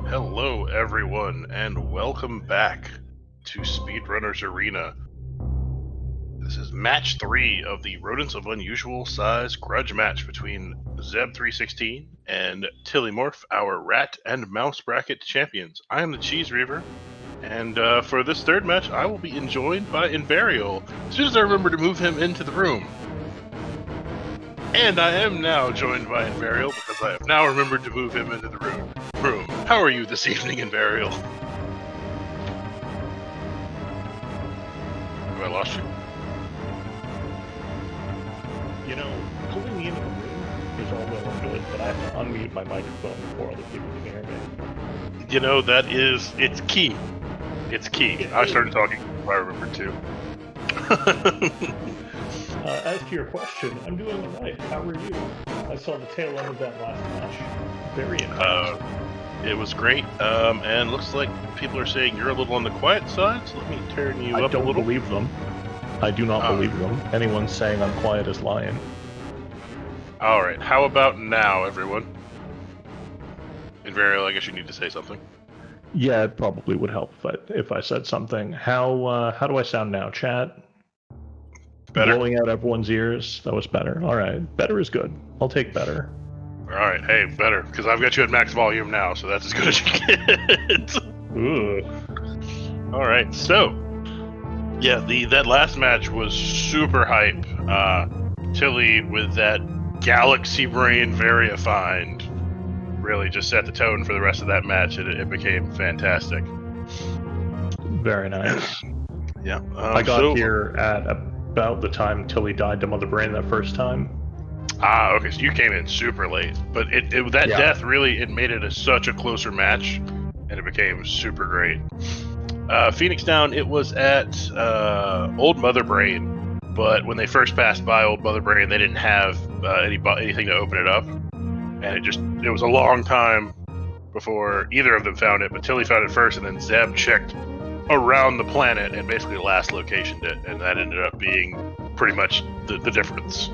Hello, everyone, and welcome back to Speedrunners Arena. This is match 3 of the Rodents of Unusual Size Grudge match between Zeb316 and Tilimorf, our rat and mouse bracket champions. I am the Cheese Reaver, and for this third match, I will be joined by Invarial as soon as I remember to move him into the room. And I am now joined by Invarial because I have now remembered to move him into the room. How are you this evening, Invarial? Have I lost you? You know, pulling me into the room is all well and good, but I have to unmute my microphone before other people can hear me. You know, it's key. It's key. I started talking before I remembered too. As to your question, I'm doing all right. How are you? I saw the tail end of that last match. Very intense. It was great, and looks like people are saying you're a little on the quiet side, so let me turn you up a little. I don't believe them. I do not believe them. Anyone saying I'm quiet is lying. Alright, how about now, everyone? Invarial, I guess you need to say something. Yeah, it probably would help if I said something. How do I sound now, chat? Better. Blowing out everyone's ears? That was better. Alright, better is good. I'll take better. Alright, hey, better, because I've got you at max volume now, so that's as good as you get. Ooh. Alright, so, yeah, that last match was super hype. Tilly with that galaxy brain verified really just set the tone for the rest of that match, and it became fantastic. Very nice. Yeah. I got here at about the time Tilly died to Mother Brain that first time. Okay, so you came in super late, but death really made it such a closer match, and it became super great. Phoenix Down, it was at Old Mother Brain, but when they first passed by Old Mother Brain, they didn't have anything to open it up, and it was a long time before either of them found it, but Tilly found it first, and then Zeb checked around the planet and basically last locationed it, and that ended up being pretty much the difference.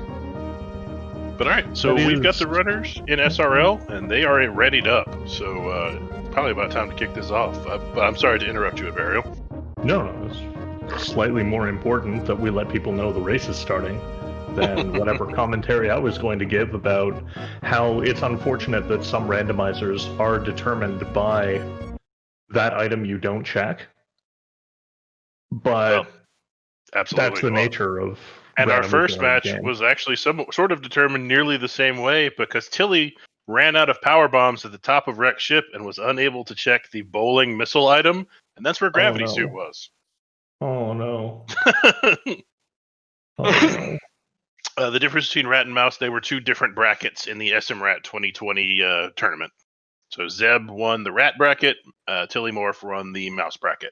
But alright, so we've got the runners in SRL, and they are readied up, so probably about time to kick this off. But I'm sorry to interrupt you, Invarial. No, it's slightly more important that we let people know the race is starting than whatever commentary I was going to give about how it's unfortunate that some randomizers are determined by that item you don't check. But absolutely that's the nature of. And our first match was actually sort of determined nearly the same way, because Tilly ran out of power bombs at the top of Wreck's ship and was unable to check the bowling missile item, and that's where Gravity Suit was. Oh no. Oh no. The difference between Rat and Mouse, they were two different brackets in the SMRAT 2020 tournament. So Zeb won the Rat bracket, Tilimorf won the Mouse bracket.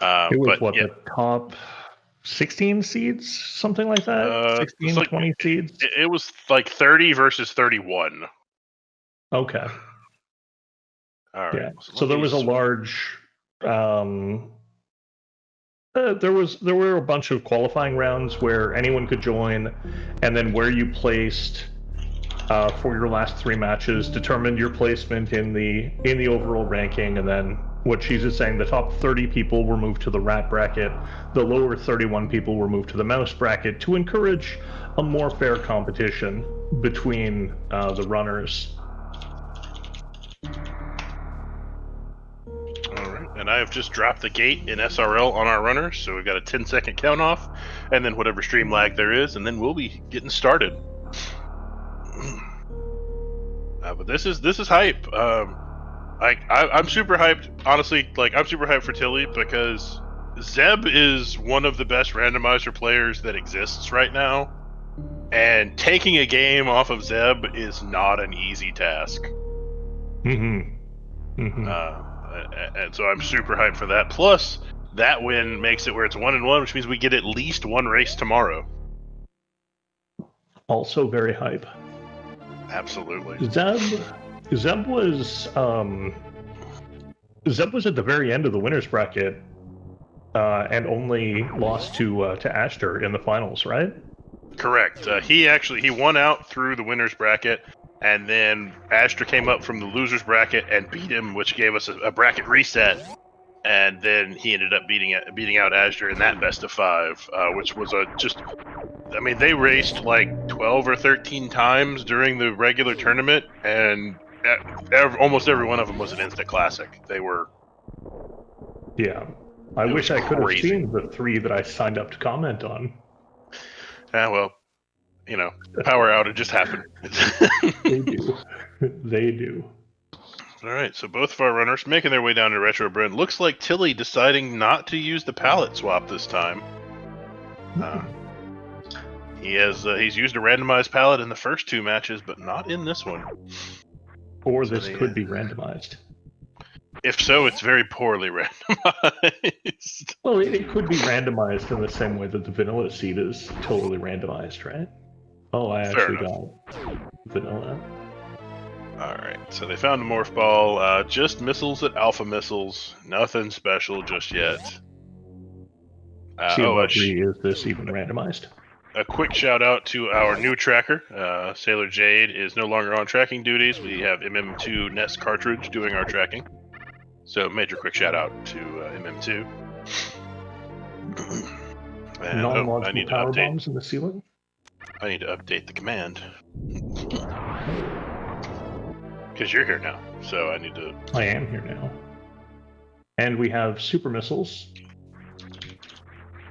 It was the top 16 seeds, something like that? 16, 20 seeds? It was like 30 versus 31. Okay. All right. Yeah. So there was a large... there were a bunch of qualifying rounds where anyone could join, and then where you placed for your last 3 matches determined your placement in the overall ranking, and then what Cheese is saying, the top 30 people were moved to the Rat bracket, the lower 31 people were moved to the Mouse bracket to encourage a more fair competition between the runners. Alright, and I have just dropped the gate in SRL on our runners, so we've got a 10-second count off, and then whatever stream lag there is, and then we'll be getting started. But this is hype. I'm super hyped, honestly. I'm super hyped for Tilly because Zeb is one of the best randomizer players that exists right now, and taking a game off of Zeb is not an easy task. And so I'm super hyped for that. Plus, that win makes it where it's 1-1, which means we get at least one race tomorrow. Also very hype. Absolutely. Zeb was at the very end of the winners bracket, and only lost to Ashter in the finals, right? Correct. He won out through the winners bracket, and then Astra came up from the losers bracket and beat him, which gave us a bracket reset. And then he ended up beating out Astra in that best of 5, which was I mean, they raced like 12 or 13 times during the regular tournament, and almost every one of them was an instant classic. They were. Yeah. I wish I could have seen the 3 that I signed up to comment on. Well, power outages happen. They do. They do. All right, so both of our runners making their way down to Retro Bryn. Looks like Tilly deciding not to use the palette swap this time. He's used a randomized palette in the first 2 matches, but not in this one. Or this could be randomized. If so, it's very poorly randomized. Well, it could be randomized in the same way that the vanilla seed is totally randomized, right? Oh, I actually got vanilla. Alright, so they found a morph ball. Just missiles at alpha missiles. Nothing special just yet. Is this even randomized? A quick shout out to our new tracker. Sailor Jade is no longer on tracking duties. We have MM2 Nest Cartridge doing our tracking. So major quick shout out to MM2. And, I need power bombs in the ceiling? I need to update the command. Because you're here now, so I need to... I am here now. And we have super missiles.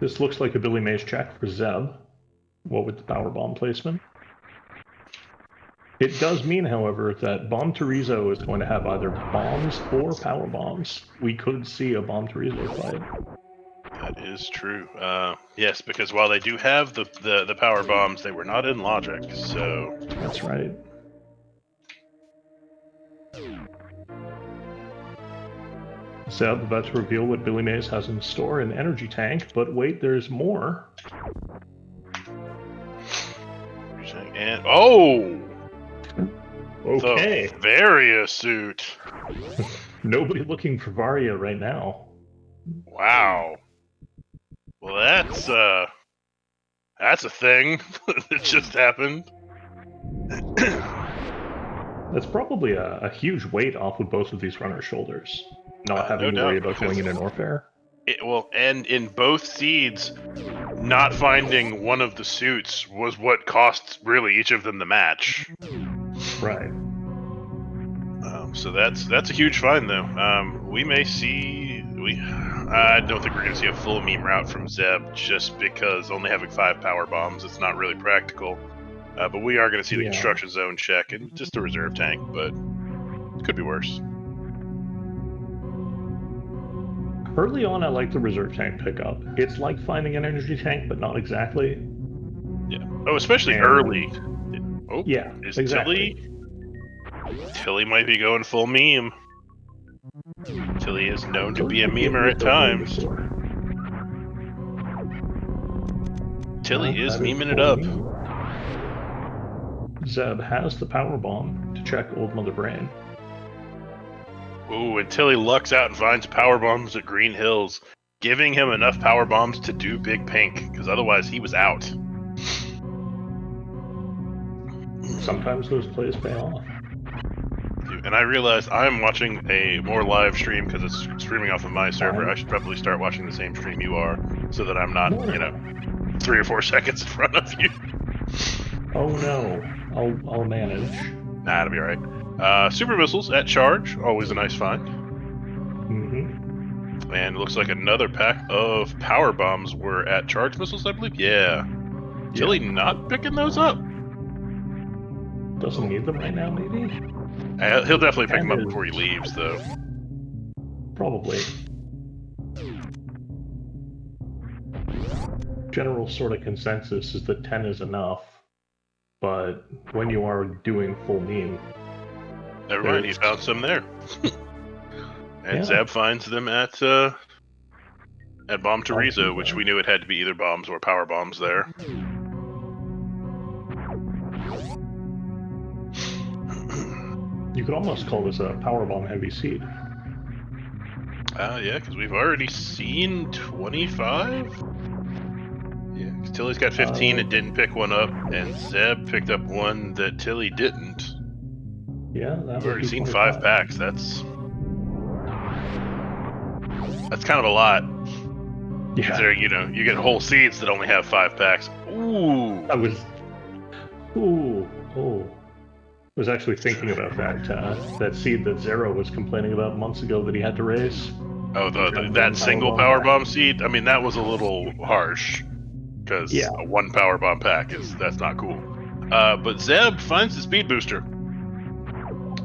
This looks like a Billy Mays check for Zeb. What with the power bomb placement? It does mean, however, that Bomb Terizo is going to have either bombs or power bombs. We could see a Bomb Terizo fight. That is true. Yes, because while they do have the power bombs, they were not in logic, so... That's right. Zeb about to reveal what Billy Mays has in store in Energy Tank, but wait, there's more. And oh! Okay. The Varia suit. Nobody looking for Varia right now. Wow. Well, that's a thing that just happened. That's probably a huge weight off of both of these runners' shoulders. Not having to worry about going into Norfair. And in both seeds, not finding one of the suits was what cost really each of them the match. Right. So that's a huge find, though. We may see... I don't think we're going to see a full meme route from Zeb, just because only having 5 power bombs, it's not really practical. But we are going to see the construction zone check and just a reserve tank, but it could be worse. Early on, I like the reserve tank pickup. It's like finding an energy tank, but not exactly. Yeah. Oh, especially early. Oh, yeah, is exactly. Tilly might be going full meme. Tilly is known to be a memer at times. Tilly is meming it up. Zeb has the power bomb to check Old Mother Brain. Ooh, and Tilly lucks out and finds power bombs at Green Hills, giving him enough power bombs to do Big Pink, because otherwise he was out. Sometimes those plays pay off. And I realized I'm watching a more live stream because it's streaming off of my server. I should probably start watching the same stream you are, so that I'm not, 3 or 4 seconds in front of you. Oh no, I'll manage. Nah, it'll be alright. Super missiles at charge, always a nice find. Mm-hmm. And it looks like another pack of power bombs were at charge missiles, I believe. Yeah. Tilly not picking those up. Doesn't need them right now, maybe? He'll definitely pick them up before he leaves, though. Probably. General sort of consensus is that 10 is enough, but when you are doing full meme... Never mind, he found some there. And Zeb finds them at Bomb Terizo, which we knew it had to be either bombs or power bombs there. You could almost call this a powerbomb heavy seed. Yeah, because we've already seen 25? Yeah, because Tilly's got 15 and didn't pick one up, and Zeb picked up one that Tilly didn't. Yeah, that I've would already be seen 25. 5 packs. That's kind of a lot. Yeah, Considering, you get whole seeds that only have 5 packs. Ooh. I was. Ooh, oh. I was actually thinking about that seed that Zero was complaining about months ago that he had to raise. Oh, One that single powerbomb power pack. bomb seed. I mean, that was a little harsh because Yeah. a 1 power bomb pack that's not cool. But Zeb finds the speed booster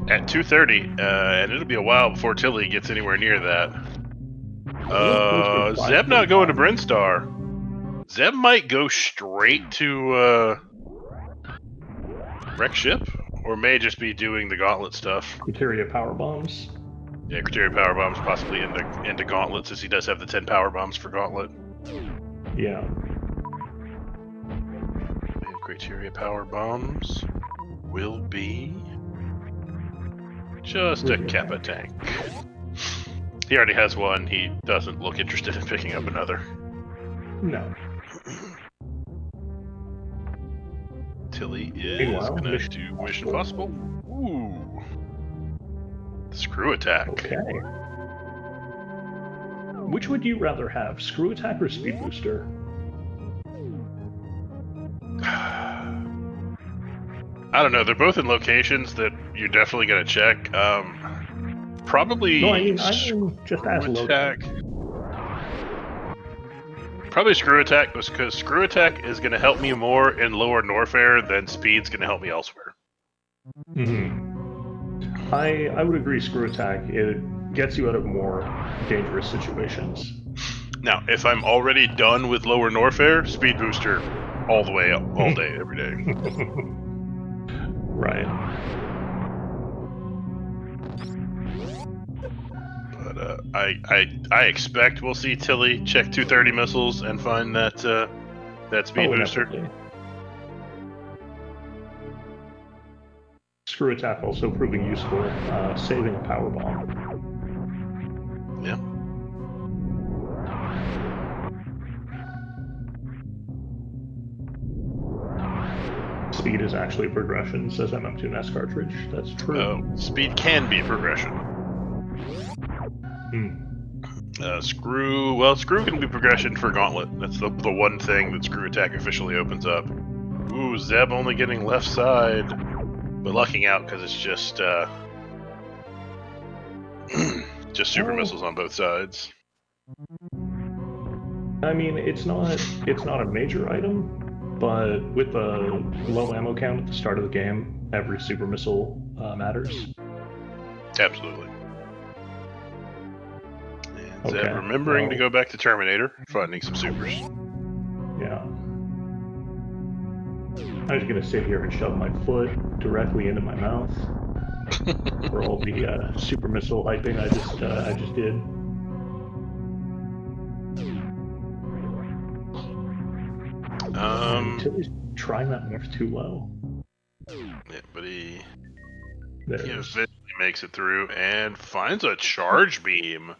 at 230, and it'll be a while before Tilly gets anywhere near that. Zeb not going to Brinstar. Zeb might go straight to wreck ship, or may just be doing the gauntlet stuff. Criteria power bombs. Yeah, criteria power bombs possibly into gauntlet, since he does have the 10 power bombs for gauntlet. Yeah. Criteria power bombs will be just a Kappa tank. He already has one. He doesn't look interested in picking up another. No. Tilly is gonna do Mission Possible. Ooh. Screw attack. Okay. Which would you rather have, screw attack or speed booster? I don't know. They're both in locations that you're definitely gonna check. Probably. No, I mean just as attack. Probably screw attack, because screw attack is gonna help me more in lower Norfair than speed's gonna help me elsewhere. I would agree. Screw attack, it gets you out of more dangerous situations. Now, if I'm already done with lower Norfair, speed booster all the way up, all day, every day. Right. But I expect we'll see Tilly check 230 missiles and find that speed booster. Definitely. Screw attack also proving useful, saving a power bomb. Yeah. Speed is actually progression, says MM2NES cartridge. That's true. Oh, speed can be progression. Screw can be progression for gauntlet. That's the one thing that screw attack officially opens up. Ooh, Zeb only getting left side, but lucking out because it's just super missiles on both sides. I mean, it's not a major item, but with the low ammo count at the start of the game, every super missile matters. Absolutely. And Zeb remembering to go back to Terminator, finding some supers. Yeah. I was gonna sit here and shove my foot directly into my mouth for all the super missile hyping I just did. Tilly's trying that nerf too low. Yeah, but he eventually makes it through and finds a charge beam.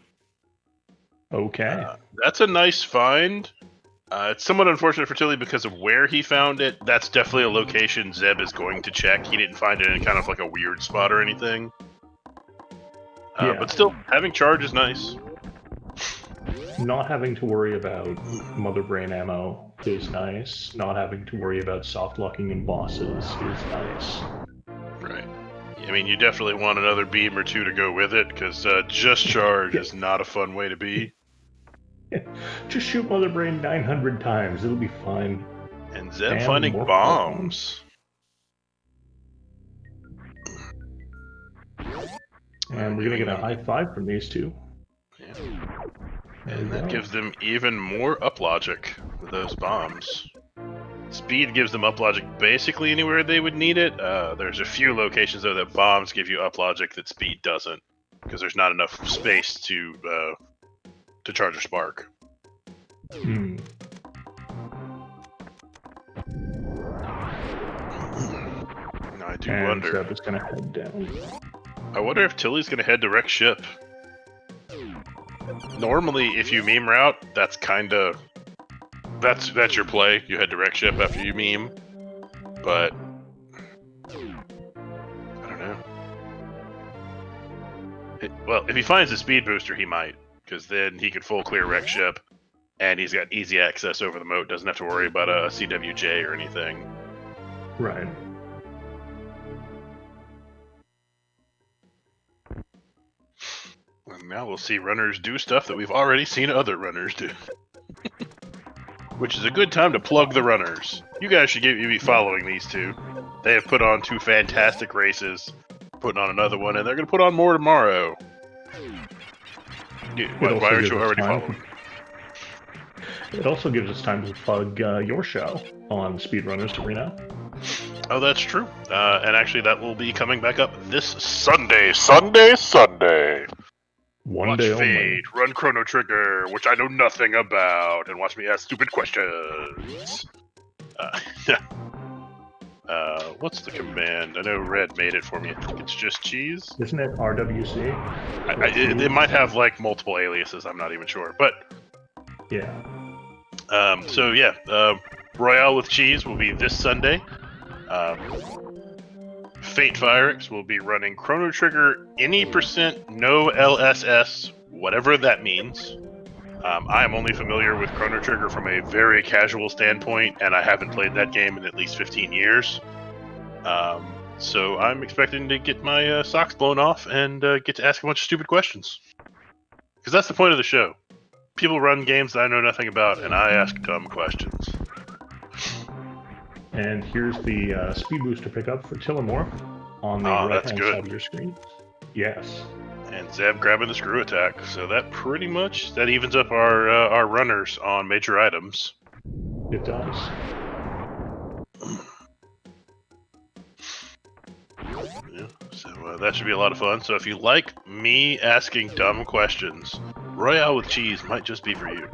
Okay. That's a nice find. It's somewhat unfortunate for Tilly because of where he found it. That's definitely a location Zeb is going to check. He didn't find it in kind of like a weird spot or anything. But still, having charge is nice. Not having to worry about Mother Brain ammo is nice. Not having to worry about soft locking in bosses is nice. Right. I mean, you definitely want another beam or two to go with it, because just charge is not a fun way to be. Just shoot Mother Brain 900 times, it'll be fine. And Zeb finding bombs. And we're gonna get a high five from these two. Yeah. And that gives them even more up logic with those bombs. Speed gives them up logic basically anywhere they would need it. There's a few locations though that bombs give you up logic that speed doesn't, because there's not enough space to charge a spark. Now I do wonder. Zeb is gonna head down. I wonder if Tilly's gonna head to wreck ship. Normally, if you meme route, that's kinda that's your play. You head to wreck ship after you meme, but I don't know. Well, if he finds the speed booster, he might, because then he could full clear wreck ship, and he's got easy access over the moat. Doesn't have to worry about a CWJ or anything. Right. And now we'll see runners do stuff that we've already seen other runners do. Which is a good time to plug the runners. You guys should be following these two. They have put on 2 fantastic races, putting on another one, and they're going to put on more tomorrow. Why aren't you already following? It also gives us time to plug your show on Speedrunners Arena. Oh, that's true. And actually, that will be coming back up this Sunday. One day Fade, only. run Chrono Trigger, which I know nothing about, and watch me ask stupid questions. What's the command? I know Red made it for me. I think it's just cheese. Isn't it RWC? It might have like multiple aliases. I'm not even sure, but yeah. So yeah, Royale with cheese will be this Sunday. Fate Firex will be running Chrono Trigger any %, no LSS, whatever that means. I am only familiar with Chrono Trigger from a very casual standpoint, and I haven't played that game in at least 15 years. So I'm expecting to get my socks blown off and get to ask a bunch of stupid questions. Because that's the point of the show. People run games that I know nothing about, and I ask dumb questions. And here's the speed booster pickup for Tilimorf on the right-hand side of your screen. Yes. And Zeb grabbing the screw attack, so that pretty much evens up our runners on major items. It does. Yeah, so that should be a lot of fun. So if you like me asking dumb questions, Royale with cheese might just be for you.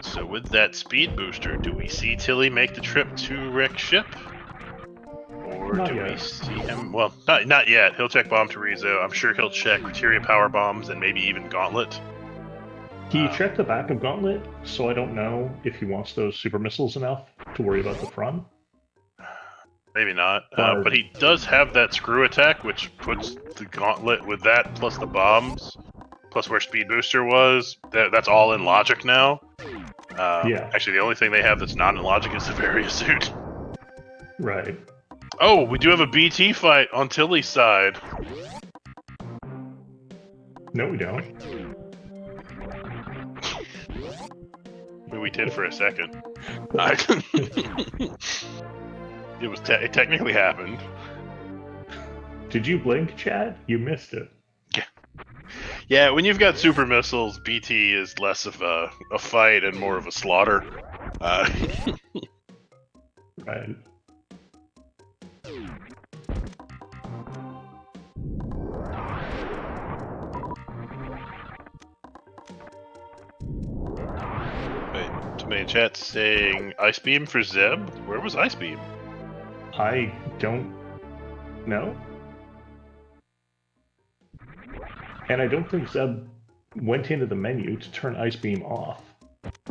So with that speed booster, do we see Tilly make the trip to wreck ship? Or not do yet. We see him? Well, not yet. He'll check Bomb Terizo. I'm sure he'll check Criteria Power Bombs and maybe even Gauntlet. He checked the back of Gauntlet, so I don't know if he wants those super missiles enough to worry about the front. Maybe not. But he does have that screw attack, which puts the Gauntlet with that, plus the bombs, plus where Speed Booster was. That's all in logic now. Yeah. Actually, the only thing they have that's not in logic is the Varia suit. Right. Oh, we do have a BT fight on Tilly's side. No, we don't. We did for a second. It technically happened. Did you blink, Chad? You missed it. Yeah, when you've got super missiles, BT is less of a fight and more of a slaughter. Right. Wait, somebody in chat saying Ice Beam for Zeb? Where was Ice Beam? I don't know. And I don't think Zeb went into the menu to turn Ice Beam off.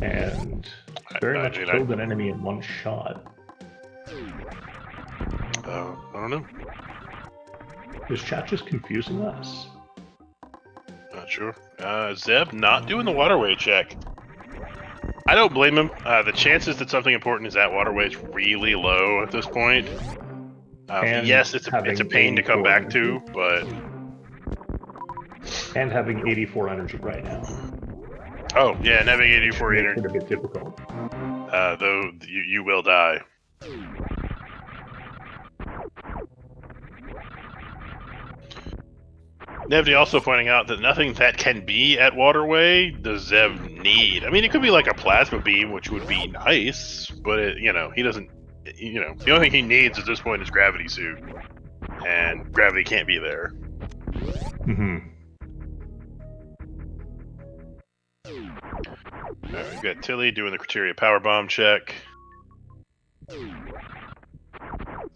And very much killed an enemy in one shot. I don't know. Is chat just confusing us? Not sure. Zeb not doing the waterway check. I don't blame him. The chances that something important is at waterway is really low at this point. Yes, it's a pain to come back to, but... And having 84 energy right now. Oh, yeah, and having 84 energy. It's a bit difficult. Though you will die. Nevdy also pointing out that nothing that can be at waterway does Zeb need. I mean, it could be like a plasma beam, which would be nice, but he doesn't. The only thing he needs at this point is gravity suit, and gravity can't be there. Mm-hmm. Alright, we've got Tilly doing the Criteria Power Bomb check.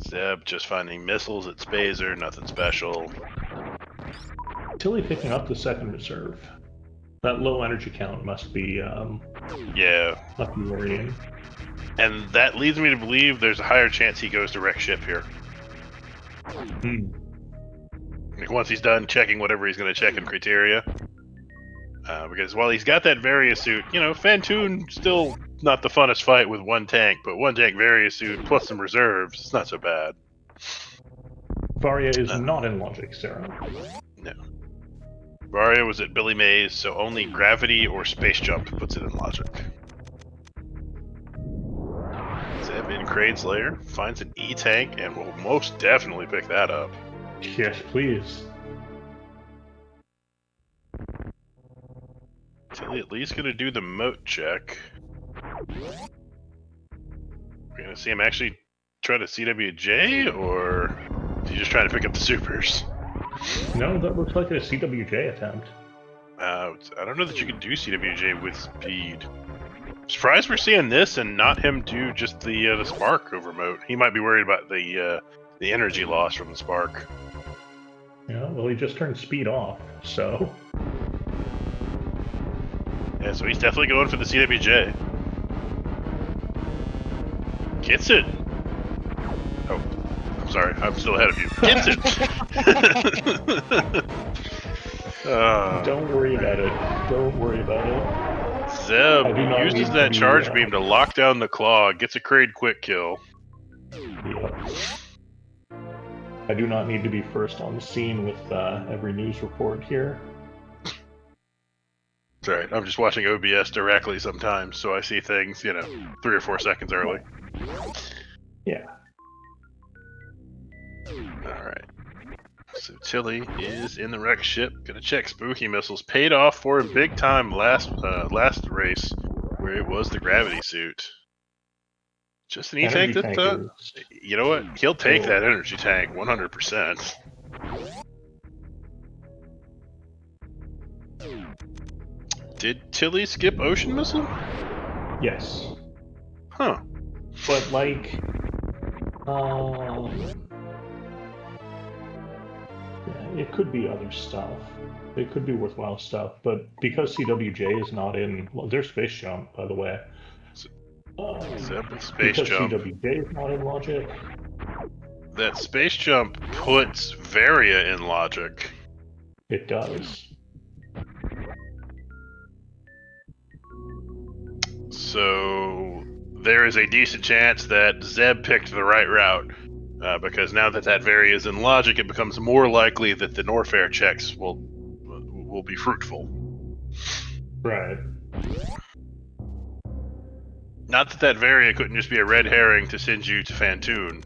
Zeb just finding missiles at Spazer, nothing special. Tilly picking up the second reserve. That low energy count must be yeah. must be worrying. And that leads me to believe there's a higher chance he goes to wreck ship here. Like once he's done checking whatever he's going to check in criteria. Because while he's got that Varia suit, you know, Fantoon still not the funnest fight with one tank, but one tank Varia suit plus some reserves, it's not so bad. Varia is not in logic, Sarah. No. Varia was at Billy Mays, so only gravity or space jump puts it in logic. Zeb in Kraid's lair, finds an E-tank, and will most definitely pick that up. Yes, please. Tilly at least gonna do the moat check. We're gonna see him actually try to CWJ, or is he just trying to pick up the supers? No, that looks like a CWJ attempt. I don't know that you can do CWJ with speed. Surprised we're seeing this and not him do just the spark over moat. He might be worried about the energy loss from the spark. Yeah, well, he just turned speed off, so... Yeah, so he's definitely going for the CWJ. Gets it! Oh, I'm sorry, I'm still ahead of you. Gets it! Don't worry about it. Don't worry about it. Zeb uses that charge beam to lock down the claw, gets a Kraid quick kill. Yep. I do not need to be first on the scene with every news report here. It's alright, I'm just watching OBS directly sometimes, so I see things, 3 or 4 seconds early. Yeah. Alright. So Tilly is in the wreck ship, gonna check spooky missiles. Paid off for him big time last race, where it was the gravity suit. Just an E-tank that you know what? He'll take that energy tank 100%. Did Tilly skip ocean missile? Yes. Huh. But like, it could be other stuff. It could be worthwhile stuff, but because CWJ is not in, well, there's space jump, by the way. Zeb with space because jump. CWJ is not in logic. That space jump puts Varia in logic. It does. So there is a decent chance that Zeb picked the right route. Because now that Varia is in logic, it becomes more likely that the Norfair checks will be fruitful. Right. Not that Varia couldn't just be a red herring to send you to Fantoon.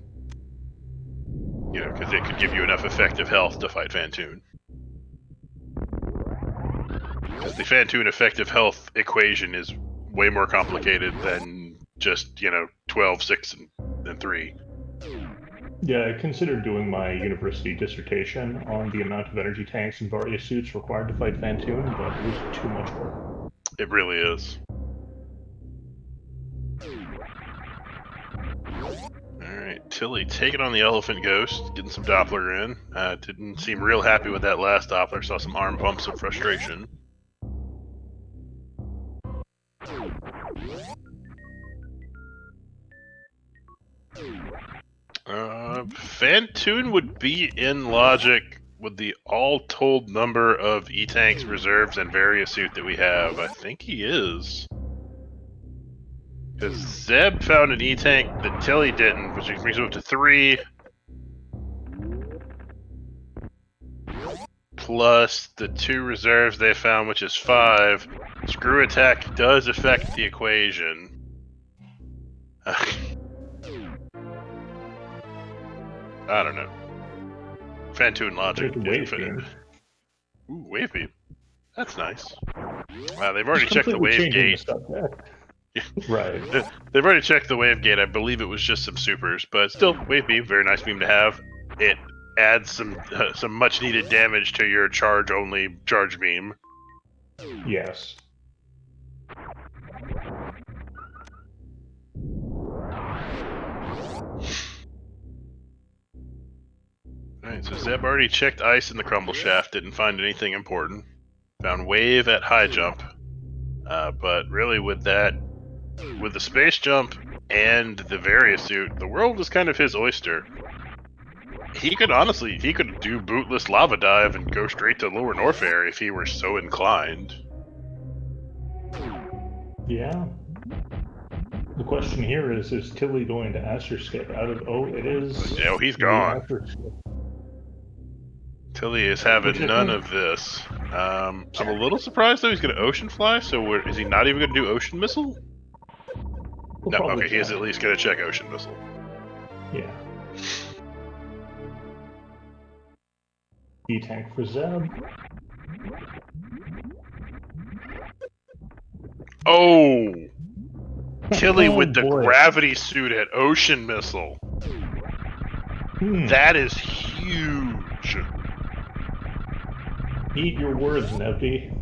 Because it could give you enough effective health to fight Fantoon. Because the Fantoon effective health equation is way more complicated than just, 12, 6, and 3. Yeah, I considered doing my university dissertation on the amount of energy tanks and Varia suits required to fight Fantoon, but it was too much work. It really is. Alright, Tilly taking on the Elephant Ghost, getting some Doppler in. Didn't seem real happy with that last Doppler, saw some arm pumps of frustration. Fantoon would be in logic with the all-told number of E-Tanks, reserves, and Varia suit that we have. I think he is. Because Zeb found an E-Tank that Tilly didn't, which brings him up to 3. Plus the 2 reserves they found, which is 5. Screw attack does affect the equation. I don't know. Fantoon logic is infinite. Ooh, wave beam. That's nice. Wow, they've already checked the wave gate. Right. They've already checked the wave gate. I believe it was just some supers, but still, wave beam, very nice beam to have. It adds some much needed damage to your charge-only charge beam. Yes. Alright, so Zeb already checked ice in the crumble shaft, didn't find anything important. Found wave at high jump. But really with that with the space jump and the Varia suit, the world is kind of his oyster. He could do bootless lava dive and go straight to Lower Norfair if he were so inclined. Yeah. The question here is Tilly going to Aster skip out of... Oh, it is... Oh, he's gone. Tilly is having none of this. I'm a little surprised, though, he's going to Ocean Fly, so is he not even going to do Ocean Missile? No, okay, he is at least going to check Ocean Missile. Yeah. E-Tank for Zeb. Oh! Tilly with the gravity suit at Ocean Missile. That is huge. Eat your words, Nebby.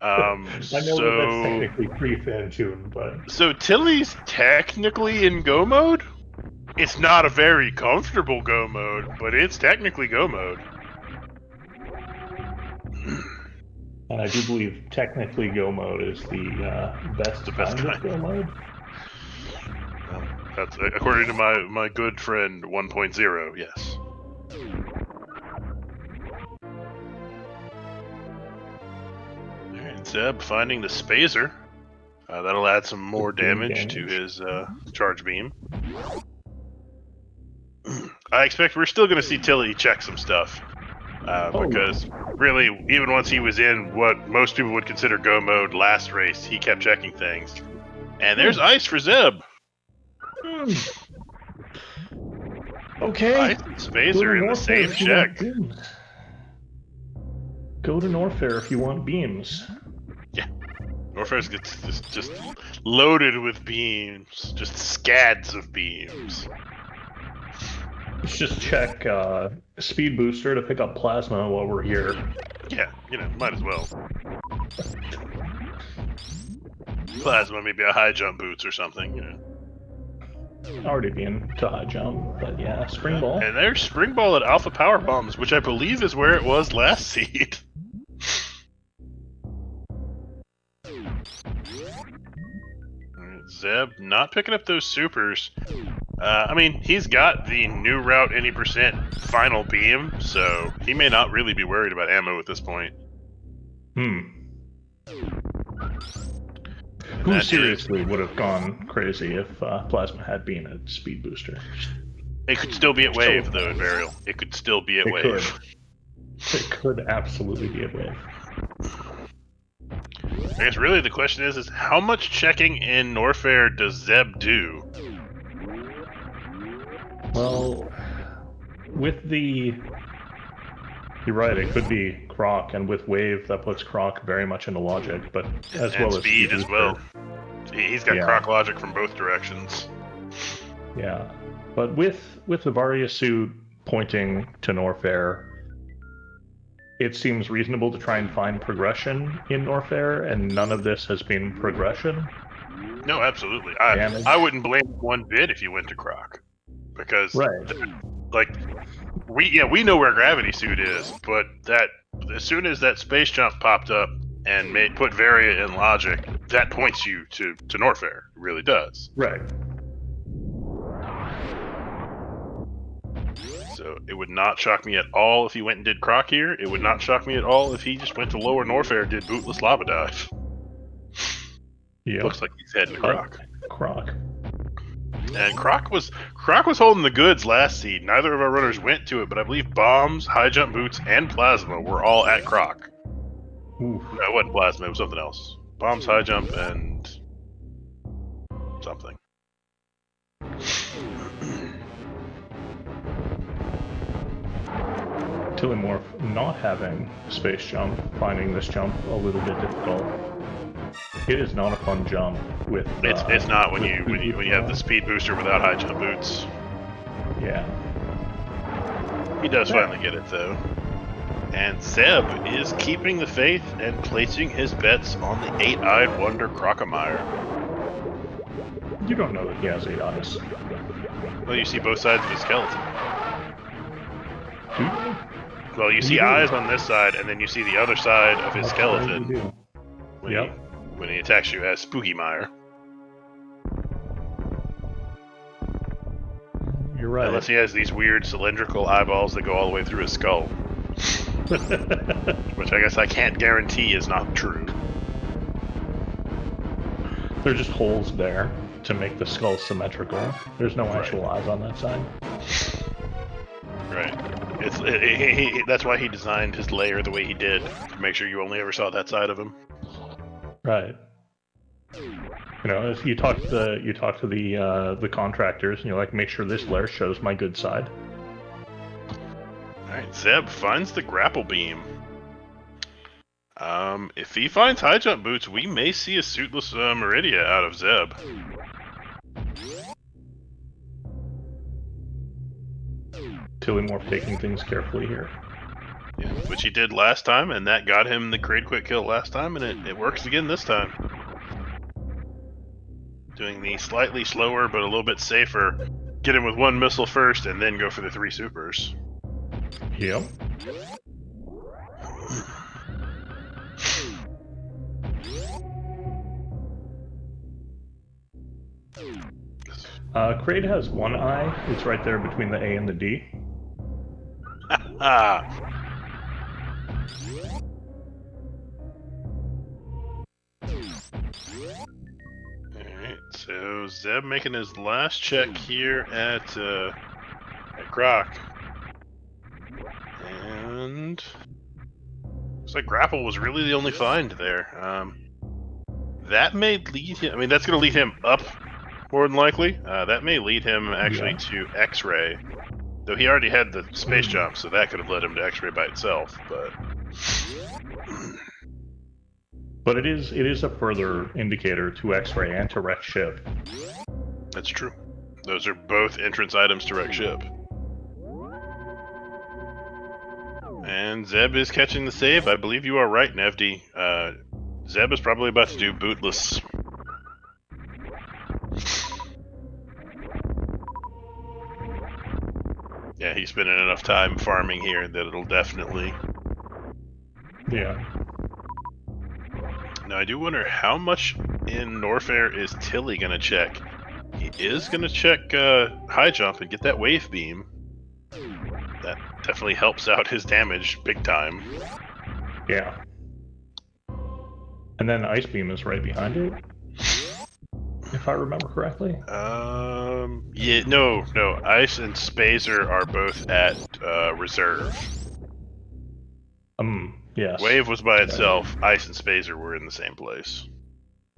I know that's technically pre-fan tune, but... So Tilly's technically in go mode? It's not a very comfortable go mode, but it's technically go mode. And I do believe technically go mode is the best kind of go mode. That's according to my good friend 1.0, yes. Alright, Zeb finding the Spazer. That'll add some more damage to his charge beam. I expect we're still going to see Tilly check some stuff. Because really, even once he was in what most people would consider go mode last race, he kept checking things. And there's ice for Zeb. Okay. Ice and Spazer in the same check. Go to Norfair if you want beams. Yeah. Norfair gets just loaded with beams. Just scads of beams. Let's just check speed booster to pick up plasma while we're here. Yeah, might as well. Plasma, maybe a high jump boots or something, Already been to high jump, but yeah, spring ball. And there's spring ball at Alpha Power Bombs, which I believe is where it was last seed. Zeb not picking up those supers. I mean, he's got the new route any percent final beam, so he may not really be worried about ammo at this point. Who seriously would have gone crazy if Plasma had been a speed booster? It could still be at wave, though, in Burial. It could still be at wave. It could absolutely be at wave. I guess really the question is how much checking in Norfair does Zeb do? Well, with the... You're right, it could be Croc, and with Wave, that puts Croc very much into logic, but as well as speed as well. He's got Croc logic from both directions. Yeah, but with the Varia suit pointing to Norfair, it seems reasonable to try and find progression in Norfair, and none of this has been progression. No, absolutely. I wouldn't blame one bit if you went to Croc. Because, we know where Gravity Suit is, but that as soon as that space jump popped up and put Varia in logic, that points you to Norfair. It really does. Right. So it would not shock me at all if he went and did Croc here. It would not shock me at all if he just went to Lower Norfair and did Bootless Lava Dive. Yeah. Looks like he's heading to Croc. Croc. And Croc was holding the goods last seed. Neither of our runners went to it, but I believe Bombs, High Jump Boots, and Plasma were all at Croc. Oof. No, it wasn't Plasma, it was something else. Bombs, High Jump, and... something. Tilimorf not having space jump, finding this jump a little bit difficult. It is not a fun jump with. It's not when you have the speed booster without high jump boots. Yeah. He does finally get it though. And Zeb is keeping the faith and placing his bets on the 8-eyed wonder Crocomire. You don't know that he has 8 eyes. Well, you see both sides of his skeleton. Do you? Well, you see eyes on this side, and then you see the other side of his skeleton. Yep. when he attacks you as Spooky Meyer. You're right. Unless he has these weird cylindrical eyeballs that go all the way through his skull. Which I guess I can't guarantee is not true. They're just holes there to make the skull symmetrical. There's no actual eyes on that side. Right. That's why he designed his layer the way he did, to make sure you only ever saw that side of him. Right. You know, if you talk to the contractors, and you're like, make sure this layer shows my good side. All right, Zeb finds the grapple beam. If he finds high jump boots, we may see a suitless Meridia out of Zeb. Tilimorf taking things carefully here. Yeah, which he did last time, and that got him the crate quick kill last time, and it works again this time. Doing the slightly slower but a little bit safer, get him with one missile first, and then go for the 3 supers. Yep. Kraid has one eye. It's right there between the A and the D. Alright, so Zeb making his last check here at Grok. And looks like grapple was really the only find there. That may lead him, I mean, that's going to lead him up more than likely. That may lead him actually to X-ray. Though he already had the space jump, so that could have led him to X-ray by itself, but... But it is a further indicator to X-ray and to wreck ship. That's true. Those are both entrance items to wreck ship. And Zeb is catching the save. I believe you are right, Nevdi. Zeb is probably about to do bootless. Yeah, he's spending enough time farming here that it'll definitely... Yeah. Now, I do wonder how much in Norfair is Tilly going to check? He is going to check high jump and get that wave beam. That definitely helps out his damage big time. Yeah. And then Ice Beam is right behind it, if I remember correctly. Yeah, no. Ice and Spazer are both at reserve. Yes. Wave was by itself. Ice and Spazer were in the same place.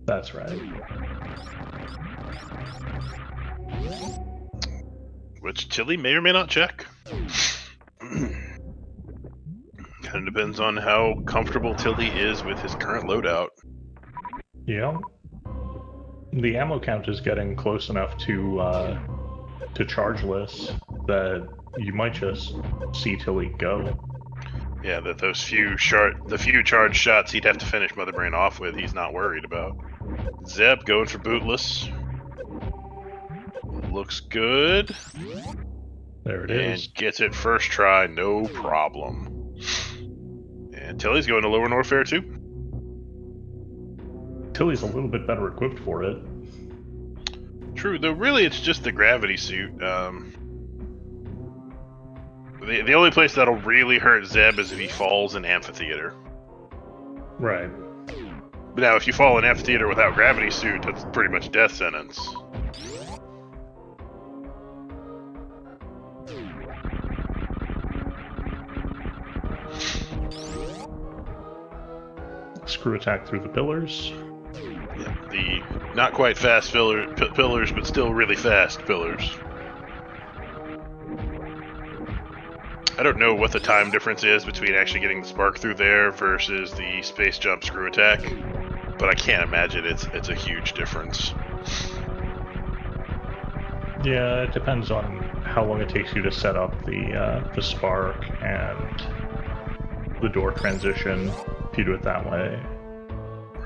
That's right. Which Tilly may or may not check. Kind of depends on how comfortable Tilly is with his current loadout. Yeah. The ammo count is getting close enough to chargeless that you might just see Tilly go. Yeah, that the few charged shots he'd have to finish Mother Brain off with, he's not worried about. Zeb going for bootless. Looks good. There it is. And gets it first try, no problem. And Tilly's going to lower Norfair too. Tilly's a little bit better equipped for it. True, though really it's just the gravity suit. The only place that'll really hurt Zeb is if he falls in Amphitheater. Right. But now if you fall in Amphitheater without gravity suit, that's pretty much death sentence. Screw attack through the pillars. Yeah, the not quite fast pillars, but still really fast pillars. I don't know what the time difference is between actually getting the spark through there versus the space jump screw attack, but I can't imagine it's a huge difference. Yeah, it depends on how long it takes you to set up the spark and the door transition, if you do it that way.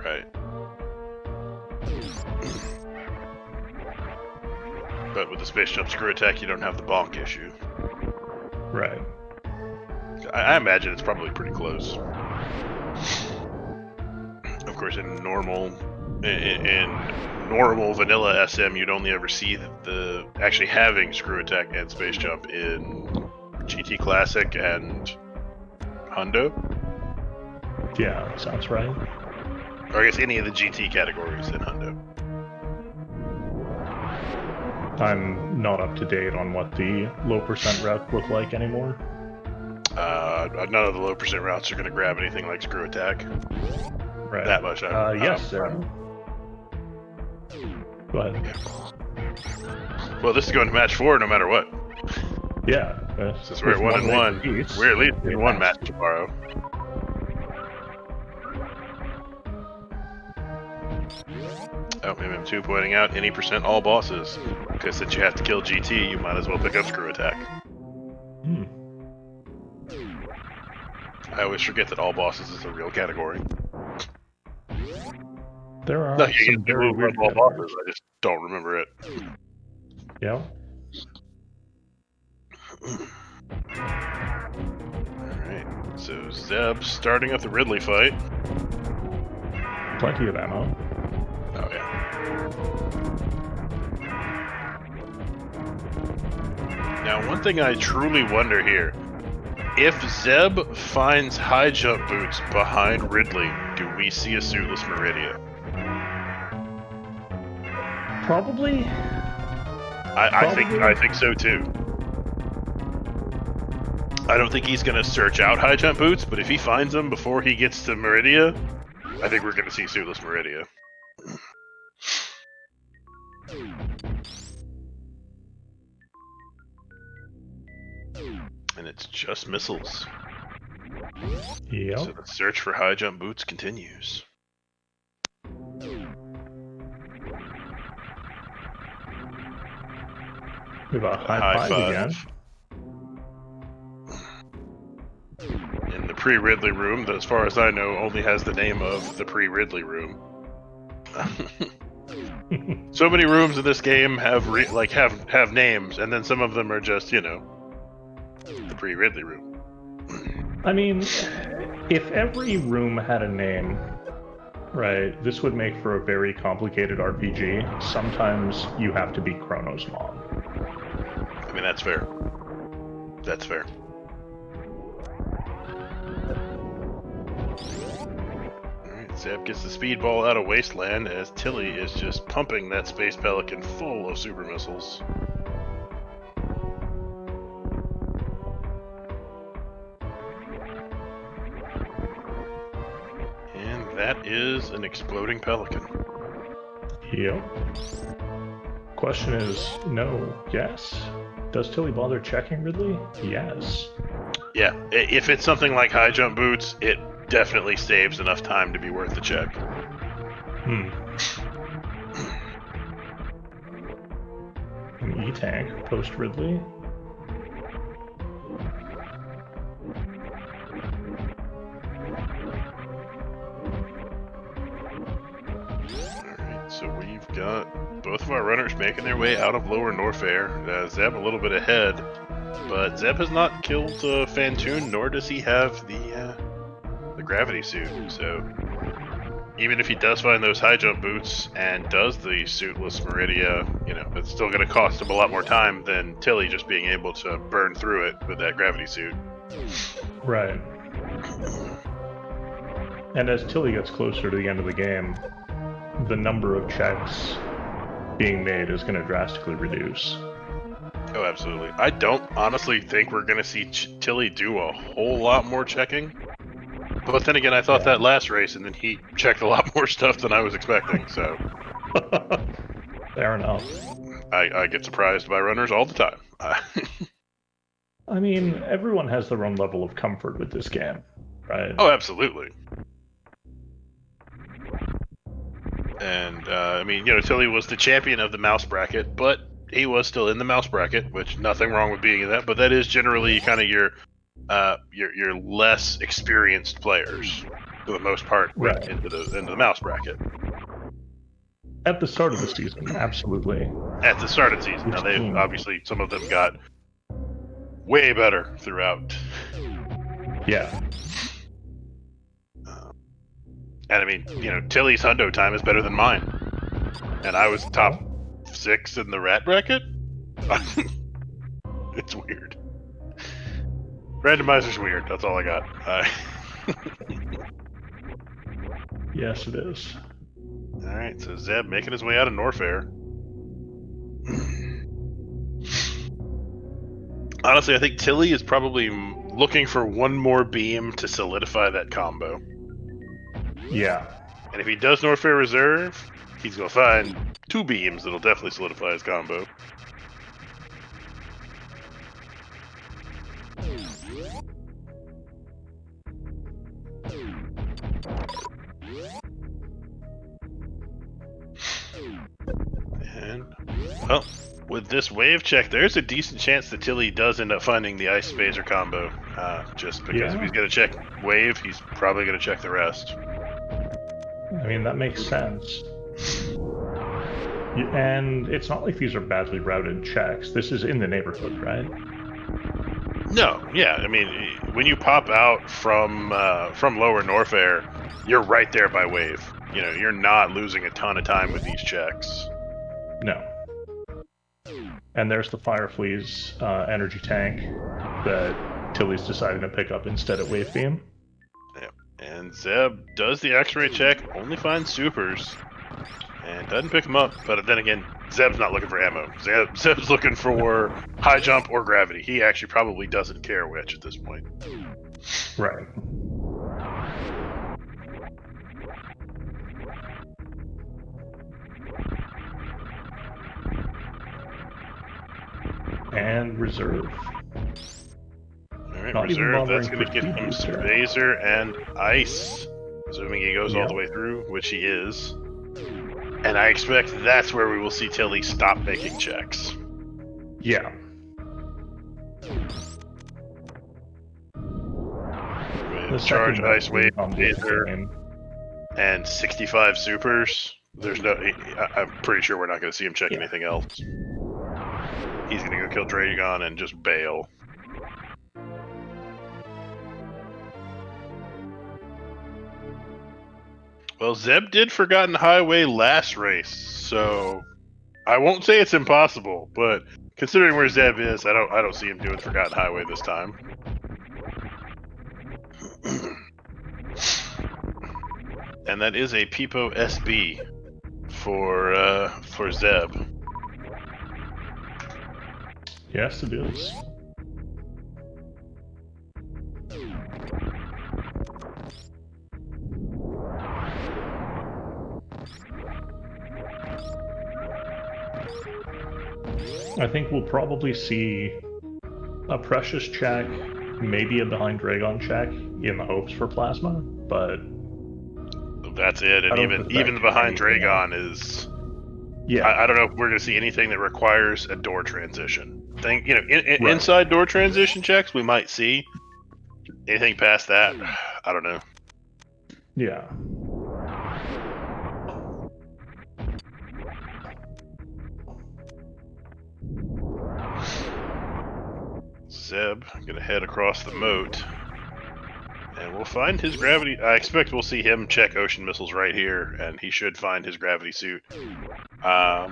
Right. But with the space jump screw attack, you don't have the bonk issue. Right. I imagine it's probably pretty close. of course, in normal vanilla SM, you'd only ever see the actually having screw attack and space jump in GT Classic and Hundo. Yeah, sounds right. Or I guess any of the GT categories in Hundo. I'm not up to date on what the low percent routes look like anymore. None of the low percent routes are going to grab anything like screw attack. Right. That much. Yes, sir. Go ahead. Yeah. Well, this is going to match 4 no matter what. Yeah. Since we're at 1-1, we're at least in one match tomorrow. Oh, MM2 pointing out any percent all bosses. Because since you have to kill GT, you might as well pick up screw attack. Hmm. I always forget that all bosses is a real category. There are No, some very weird all bosses, I just don't remember it. Yeah. Alright, so Zeb starting up the Ridley fight. Plenty of ammo. Oh, yeah. Now, one thing I truly wonder here, if Zeb finds high jump boots behind Ridley, do we see a suitless Meridia? Probably. I think so too. I don't think he's going to search out high jump boots, but if he finds them before he gets to Meridia, I think we're going to see suitless Meridia. And it's just missiles. Yep. So the search for high jump boots continues. We have a high five again. In the pre-Ridley room, that as far as I know, only has the name of the pre-Ridley room. So many rooms in this game have have names, and then some of them are just, you know, the pre-Ridley room. I mean, if every room had a name, right, this would make for a very complicated RPG. Sometimes you have to be Chrono's mom. I mean, that's fair. That's fair. Alright, Zeb gets the speedball out of Wasteland as Tilly is just pumping that Space Pelican full of super missiles. And that is an exploding Pelican. Yep. Question is, no, yes. Does Tilly bother checking Ridley? Yes. Yeah, if it's something like high jump boots, it definitely saves enough time to be worth the check. An E-tank post Ridley. Alright, so we've got both of our runners making their way out of Lower Norfair. Zeb a little bit ahead, but Zeb has not killed Fantoon, nor does he have the gravity suit. So even if he does find those high jump boots and does the suitless Meridia, you know, it's still going to cost him a lot more time than Tilly just being able to burn through it with that gravity suit. Right. And as Tilly gets closer to the end of the game, the number of checks being made is going to drastically reduce. Oh, absolutely. I don't honestly think we're going to see Tilly do a whole lot more checking. But then again, I thought that last race, and then he checked a lot more stuff than I was expecting, so... Fair enough. I get surprised by runners all the time. I mean, everyone has their own level of comfort with this game, right? Oh, absolutely. And, I mean, you know, Tilly was the champion of the mouse bracket, but he was still in the mouse bracket, which nothing wrong with being in that, but that is generally kind of your less experienced players, for the most part, right, into the mouse bracket. At the start of the season, absolutely. At the start of the season. Now, they obviously, some of them got way better throughout. Yeah. And I mean, Tilly's hundo time is better than mine. And I was top 6 in the rat bracket? It's weird. Randomizer's weird, that's all I got. Yes, it is. Alright, so Zeb making his way out of Norfair. Honestly, I think Tilly is probably looking for one more beam to solidify that combo. Yeah. And if he does Norfair Reserve, he's going to find 2 beams that'll definitely solidify his combo. And, well, with this wave check, there's a decent chance that Tilly does end up finding the Ice Phaser combo. Just because if he's going to check wave, he's probably going to check the rest. I mean, that makes sense. And it's not like these are badly routed checks. This is in the neighborhood, right? No, yeah. I mean, when you pop out from Lower Norfair, you're right there by wave. You're not losing a ton of time with these checks. No. And there's the Fireflea's energy tank that Tilly's decided to pick up instead at Wave Beam. Yep. And Zeb does the X-ray check, only finds supers, and doesn't pick them up. But then again, Zeb's not looking for ammo. Zeb's looking for high jump or gravity. He actually probably doesn't care which at this point. Right. And reserve. Alright, reserve, that's going to get him Phaser and Ice. Assuming he goes all the way through, which he is. And I expect that's where we will see Tilly stop making checks. Yeah. With charge, Ice Wave, Phaser, and 65 supers, I'm pretty sure we're not going to see him check anything else. He's going to go kill Dragon and just bail. Well, Zeb did Forgotten Highway last race, so I won't say it's impossible, but considering where Zeb is, I don't see him doing Forgotten Highway this time. And that is a Peepo SB for Zeb. Yes, it is. I think we'll probably see a Precious check, maybe a Behind Dragon check in the hopes for Plasma, but that's it. And even the Behind Dragon is, I don't know if we're going to see anything that requires a door transition. Inside door transition checks we might see. Anything past that, I don't know. Yeah. Zeb gonna head across the moat, and we'll find his gravity. I expect we'll see him check ocean missiles right here, and he should find his gravity suit.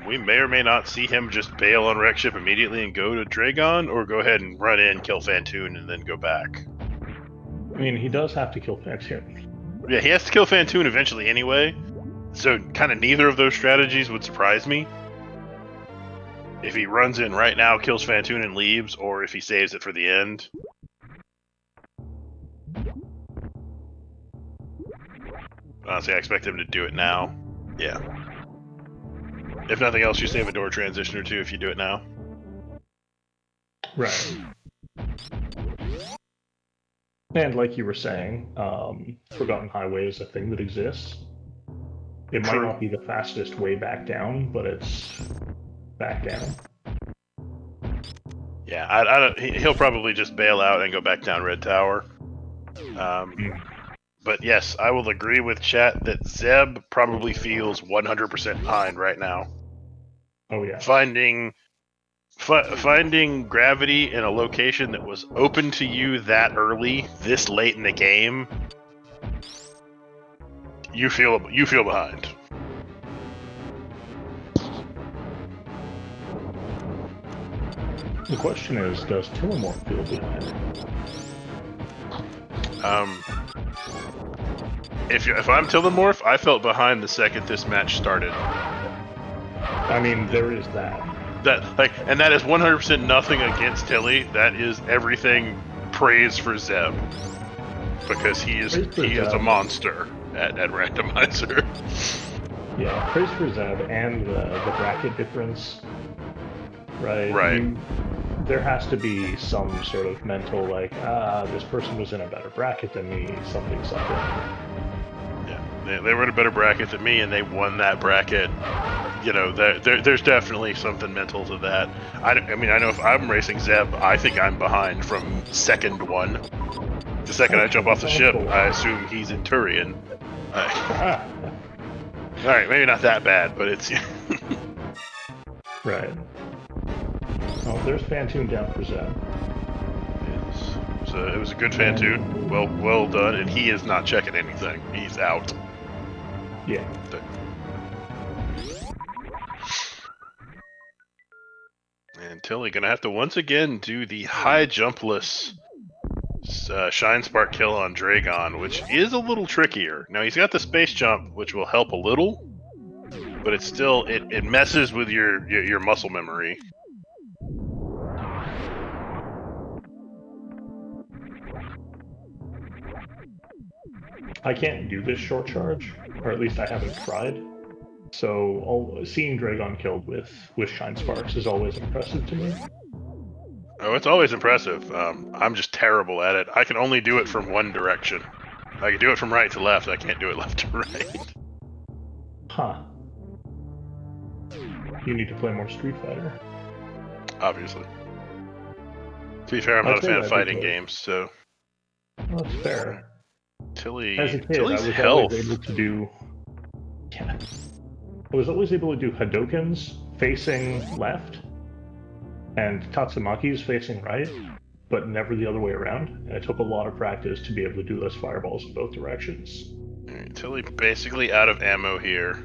We may or may not see him just bail on wreck ship immediately and go to Dragon, or go ahead and run in, kill Fantoon, and then go back. I mean, he does have to kill Fantoon. Yeah, he has to kill Fantoon eventually anyway, so kind of neither of those strategies would surprise me. If he runs in right now, kills Fantoon and leaves, or if he saves it for the end. Honestly, I expect him to do it now. Yeah. If nothing else, you save a door transition or two if you do it now. Right. And like you were saying, Forgotten Highway is a thing that exists. It might not be the fastest way back down, but it's back down. Yeah, he'll probably just bail out and go back down Red Tower. But yes, I will agree with chat that Zeb probably feels 100% behind right now. Oh yeah. Finding gravity in a location that was open to you that early, this late in the game, you feel behind. The question is, does Tilimorf feel behind? If I'm Tilimorf, I felt behind the second this match started. I mean, there is that. And that is 100% nothing against Tilly. That is everything praise for Zeb, because he is a monster at randomizer. Yeah, praise for Zeb and the bracket difference. Right. Right. There has to be some sort of mental, like, this person was in a better bracket than me, something. Yeah, they were in a better bracket than me, and they won that bracket. You know, there's definitely something mental to that. I mean, I know if I'm racing Zeb, I think I'm behind from second one. The second I jump off the ship, I assume he's in Turian. All right, maybe not that bad, but it's... Right. Oh, there's Fantoon down for Zeb. Yes. So it was a good Fantoon. Well done, and he is not checking anything. He's out. Yeah. And Tilly gonna have to once again do the high jumpless Shine Spark kill on Dragon, which is a little trickier. Now he's got the space jump, which will help a little, but it's still it messes with your muscle memory. I can't do this short charge, or at least I haven't tried. So seeing Dragon killed with Shine Sparks is always impressive to me. Oh, it's always impressive. I'm just terrible at it. I can only do it from one direction. I can do it from right to left. I can't do it left to right. Huh. You need to play more Street Fighter. Obviously. To be fair, I'm not a fan of fighting games, so... Well, that's fair. Tilly's As a kid, I was health. always able to do... Yeah. I was always able to do Hadokens facing left, and Tatsumaki's facing right, but never the other way around. And it took a lot of practice to be able to do those fireballs in both directions. Right, Tilly basically out of ammo here.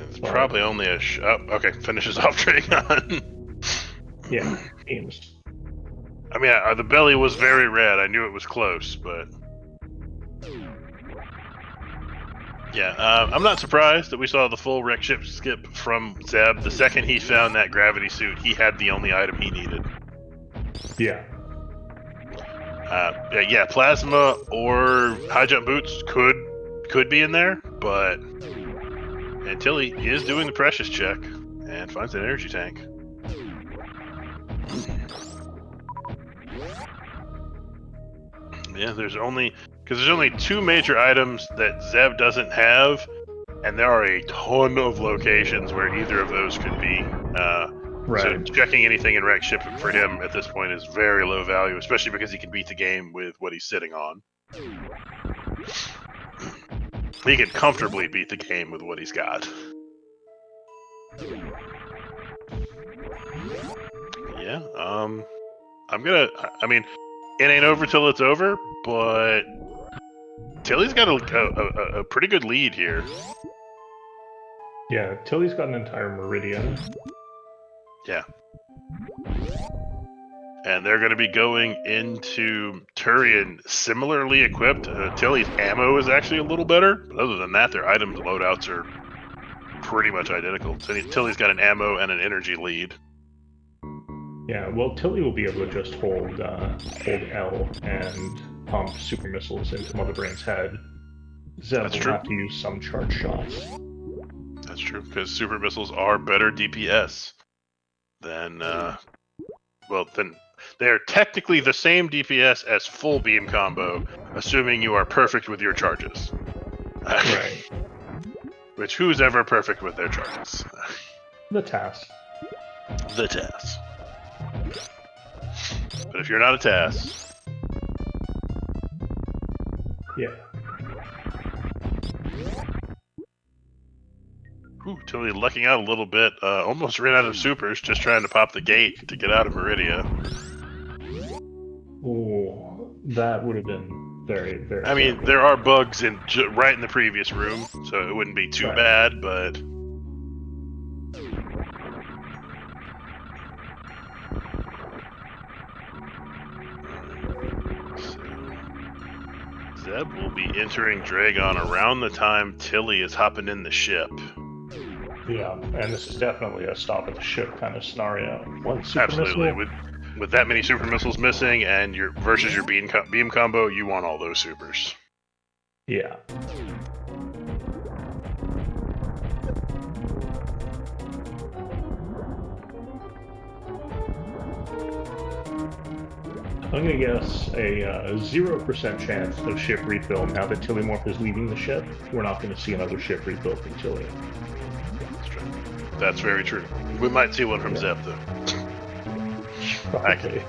It's probably only a okay, finishes off Dragon. Yeah, games. I mean, the belly was very red. I knew it was close, but... Yeah, I'm not surprised that we saw the full wreck ship skip from Zeb. The second he found that gravity suit, he had the only item he needed. Yeah. Yeah, plasma or high jump boots could be in there, but... And Tilly is doing the precious check and finds an energy tank. Yeah, there's only two major items that Zeb doesn't have, and there are a ton of locations where either of those could be. Right. So checking anything in wreck ship for him at this point is very low value, especially because he can beat the game with what he's sitting on. He can comfortably beat the game with what he's got. Yeah, I mean, it ain't over till it's over, but Tilly's got a pretty good lead here. Yeah, Tilly's got an entire Meridian. Yeah. And they're going to be going into Turian similarly equipped. Tilly's ammo is actually a little better, but other than that, their items loadouts are pretty much identical. Tilly's got an ammo and an energy lead. Yeah, well, Tilly will be able to just hold L and pump super missiles into Mother Brain's head. Zeb will have to use some charge shots. That's true, because super missiles are better DPS than, then they're technically the same DPS as full beam combo, assuming you are perfect with your charges. Right. Which, who's ever perfect with their charges? The TAS. The TAS. But if you're not a TAS... Yeah. Ooh, Tilly lucking out a little bit. Almost ran out of supers just trying to pop the gate to get out of Meridia. Ooh, that would have been Very, very. I mean, there are bugs right in the previous room, so it wouldn't be too bad, but. Zeb will be entering Dragon around the time Tilly is hopping in the ship. Yeah, and this is definitely a stop at the ship kind of scenario. One super Absolutely, missile. with that many super missiles missing and versus your beam combo, you want all those supers. Yeah. I'm going to guess a 0% chance of ship refill now that Tilimorf is leaving the ship. We're not going to see another ship refill from Tilly. That's true. That's very true. We might see one from Zeb, though. Okay.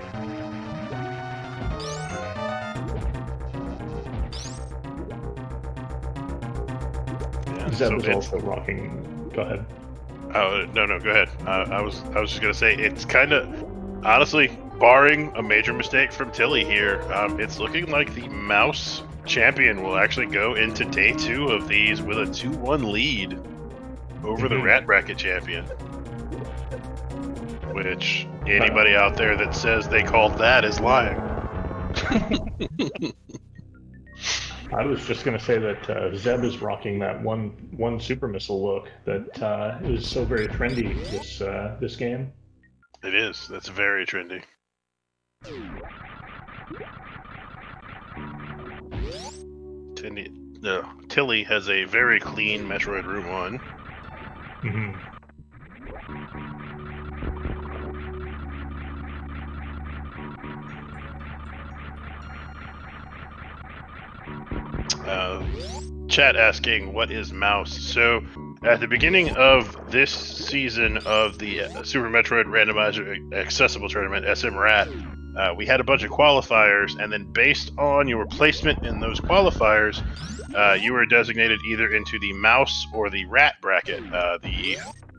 Yeah, Zeb is also rocking. Go ahead. Oh no, go ahead. I was just gonna say it's kind of honestly, barring a major mistake from Tilly here, it's looking like the Mouse champion will actually go into day 2 of these with a 2-1 lead over the Rat Bracket champion. Which anybody out there that says they called that is lying. I was just going to say that Zeb is rocking that one super missile look that is so very trendy this game. It is. That's very trendy. Tilly has a very clean Metroid Room 1. Mm-hmm. Chat asking, what is Mouse? So, at the beginning of this season of the Super Metroid Randomizer Accessible Tournament, SM-RAT, we had a bunch of qualifiers, and then based on your placement in those qualifiers, you were designated either into the Mouse or the Rat bracket.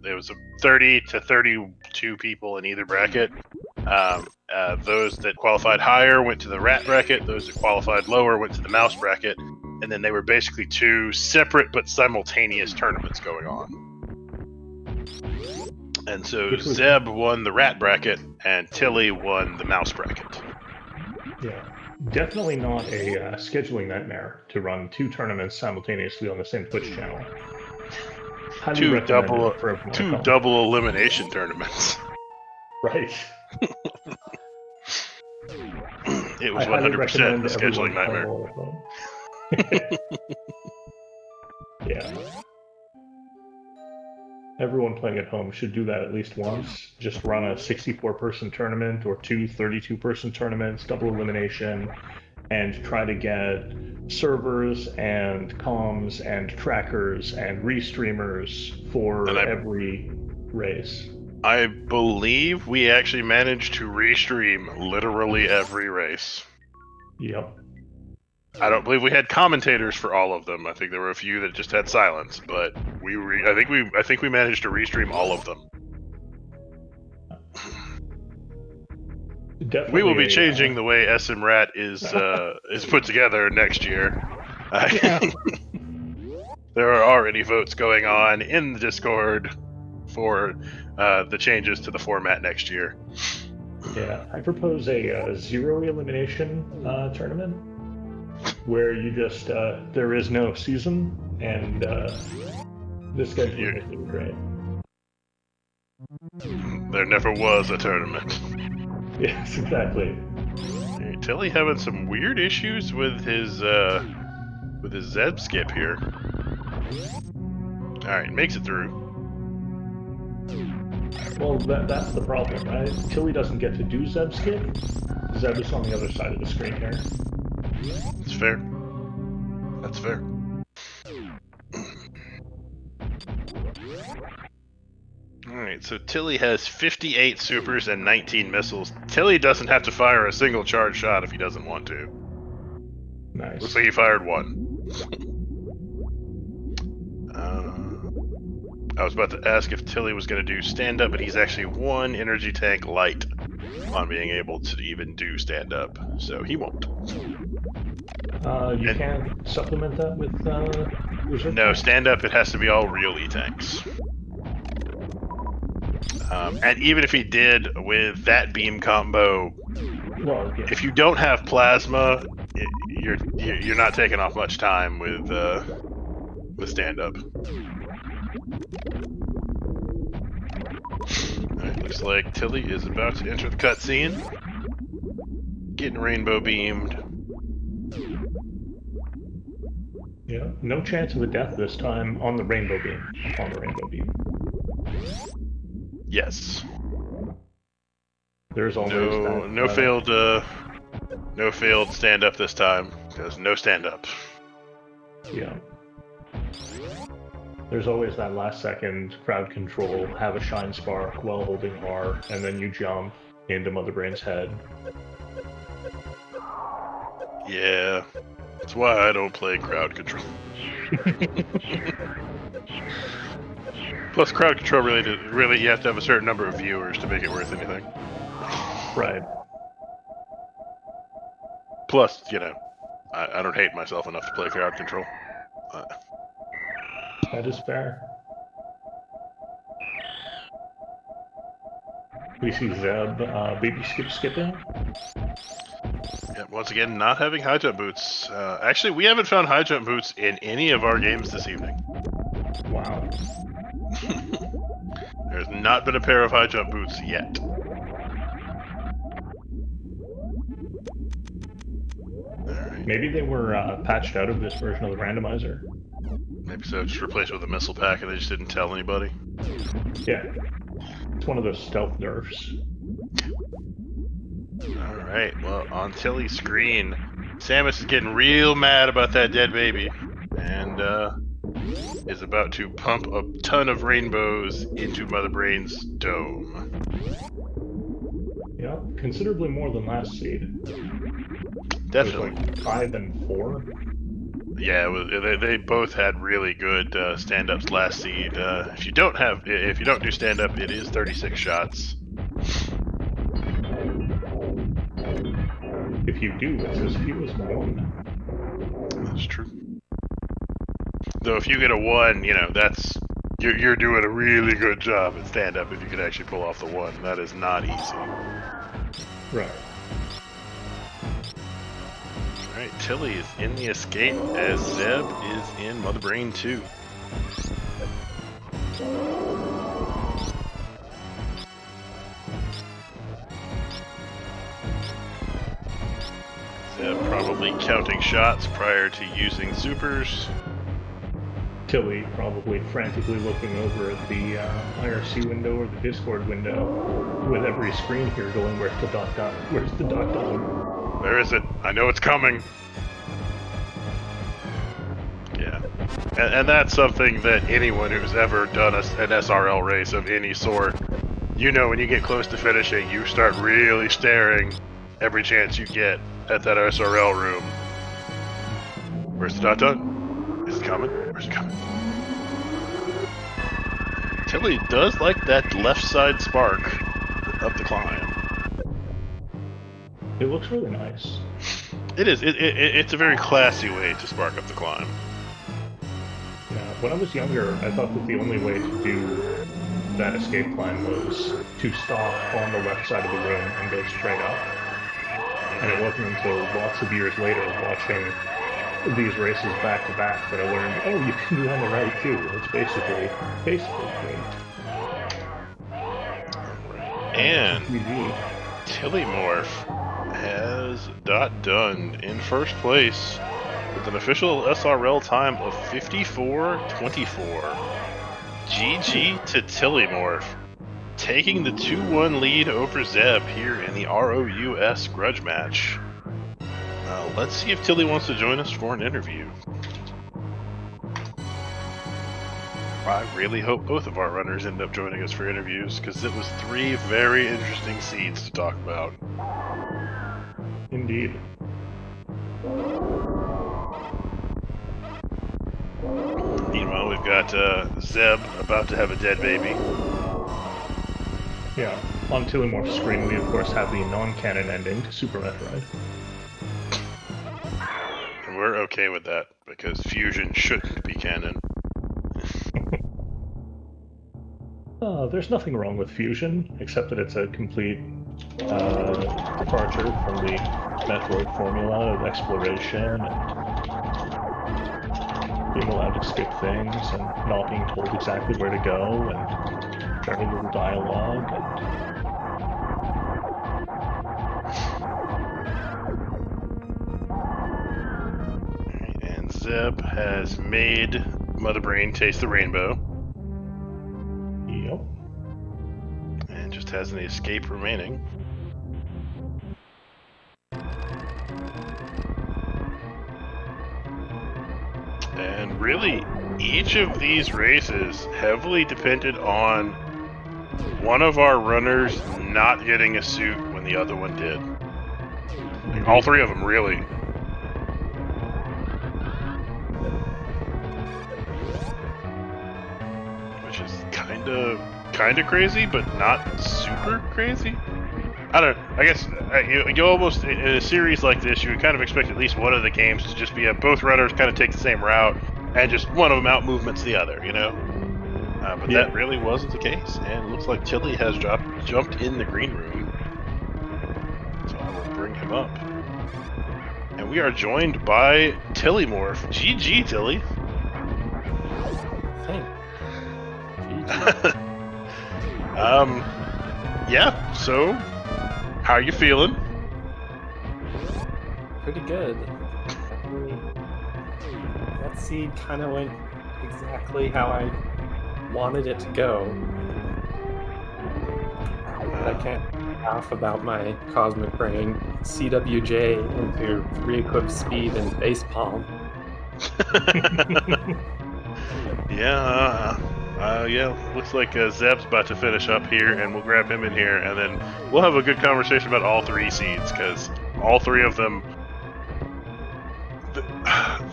There was 30 to 32 people in either bracket. Those that qualified higher went to the Rat bracket. Those that qualified lower went to the Mouse bracket. And then they were basically 2 separate but simultaneous tournaments going on. And so Zeb won the Rat bracket, and Tilly won the Mouse bracket. Yeah, definitely not a scheduling nightmare to run 2 tournaments simultaneously on the same Twitch channel. Two double elimination tournaments. Right. It was 100% a scheduling nightmare. Yeah. Everyone playing at home should do that at least once. Just run a 64-person tournament or 2 32-person tournaments, double elimination, and try to get servers and comms and trackers and restreamers for every race. I believe we actually managed to restream literally every race. Yep. I don't believe we had commentators for all of them. I think there were a few that just had silence, but I think we managed to restream all of them. Definitely we will be changing the way SM-RAT is put together next year. There are already votes going on in the Discord for the changes to the format next year. Yeah, I propose a 0 elimination tournament where you just there is no season, and this schedule would be great. There never was a tournament. Yes, exactly. Hey, Tilly having some weird issues with his Zeb skip here. All right, makes it through. Well, that's the problem, right? Tilly doesn't get to do Zeb skip. Zeb is on the other side of the screen here. That's fair. That's fair. Alright, so Tilly has 58 supers and 19 missiles. Tilly doesn't have to fire a single charge shot if he doesn't want to. Nice. Looks like he fired 1. I was about to ask if Tilly was going to do stand-up, but he's actually 1 energy tank light on being able to even do stand-up, so he won't. You can supplement that with reserve. No, stand up. It has to be all real E-tanks. And even if he did with that beam combo, well, yeah. if you don't have plasma, you're not taking off much time with stand up. Alright, looks like Tilly is about to enter the cutscene. Getting rainbow beamed. Yeah, no chance of a death this time on the rainbow beam. On the rainbow beam. Yes. There's always no failed stand up this time because no stand up. Yeah. There's always that last second crowd control, have a shine spark while holding R, and then you jump into Mother Brain's head. Yeah, that's why I don't play crowd control. Plus, crowd control really you have to have a certain number of viewers to make it worth anything. Right. Plus, you know, I don't hate myself enough to play crowd control. That is fair. We see Zeb baby skipping. Yeah, once again, not having high jump boots. Actually, we haven't found high jump boots in any of our games this evening. Wow. There's not been a pair of high jump boots yet. Alright. Maybe they were patched out of this version of the randomizer. Maybe so, just replaced with a missile pack and they just didn't tell anybody. Yeah. It's one of those stealth nerfs. Alright, well, on Tilly's screen, Samus is getting real mad about that dead baby. And, is about to pump a ton of rainbows into Mother Brain's dome. Yeah, considerably more than last seed. Definitely. Like 5 and 4. Yeah, they both had really good stand-ups last seed. If you don't do stand-up, it is 36 shots. If you do, it's as few as 1. That's true. Though if you get a 1, you know, that's you're doing a really good job at stand-up if you could actually pull off the 1. That is not easy. Right. Alright, Tilly is in the escape as Zeb is in Mother Brain 2. Zeb probably counting shots prior to using supers. Tilly probably frantically looking over at the IRC window or the Discord window with every screen here going, where's the dot dot? Where's the dot dot? Where is it? I know it's coming. Yeah. And that's something that anyone who's ever done an SRL race of any sort, you know, when you get close to finishing, you start really staring every chance you get at that SRL room. Where's the dot dot? Is it coming? Where's it coming? Tilly does like that left side spark up the climb. It looks really nice. It is. It's a very classy way to spark up the climb. Yeah, when I was younger, I thought that the only way to do that escape climb was to stop on the left side of the room and go straight up. And it wasn't until lots of years later, watching these races back to back, that I learned, oh, you can do on the right too. It's basically great. And Tilimorf has done in first place with an official SRL time of 54:24. GG to Tilimorf, taking the 2-1 lead over Zeb here in the ROUS Grudge match. Let's see if Tilly wants to join us for an interview. I really hope both of our runners end up joining us for interviews, because it was 3 very interesting seeds to talk about. Indeed. Meanwhile, we've got Zeb about to have a dead baby. Yeah, on Tilimorph's screen, we of course have the non-canon ending to Super Metroid. And okay with that, because fusion shouldn't be canon. There's nothing wrong with fusion, except that it's a complete departure from the Metroid formula of exploration and being allowed to skip things and not being told exactly where to go and very little dialogue. And Zeb has made Mother Brain taste the rainbow. Yep. And just has an escape remaining. And really, each of these races heavily depended on one of our runners not getting a suit when the other one did. Like, all three of them, really. Which is kind of crazy, but not super crazy. I don't know. I guess you almost, in a series like this, you would kind of expect at least one of the games to just be both runners kind of take the same route, and just one of them out movements the other, you know? But that really wasn't the case, and it looks like Tilly has jumped in the green room. So I will bring him up. And we are joined by Tilimorf. GG, Tilly. Hey. Yeah, so how are you feeling? Pretty good. That seed kind of went exactly how I wanted it to go. But I can't laugh about my Cosmic Brain CWJ into re-equip speed and facepalm. Yeah, looks like Zeb's about to finish up here, and we'll grab him in here, and then we'll have a good conversation about all three seeds, because all three of them,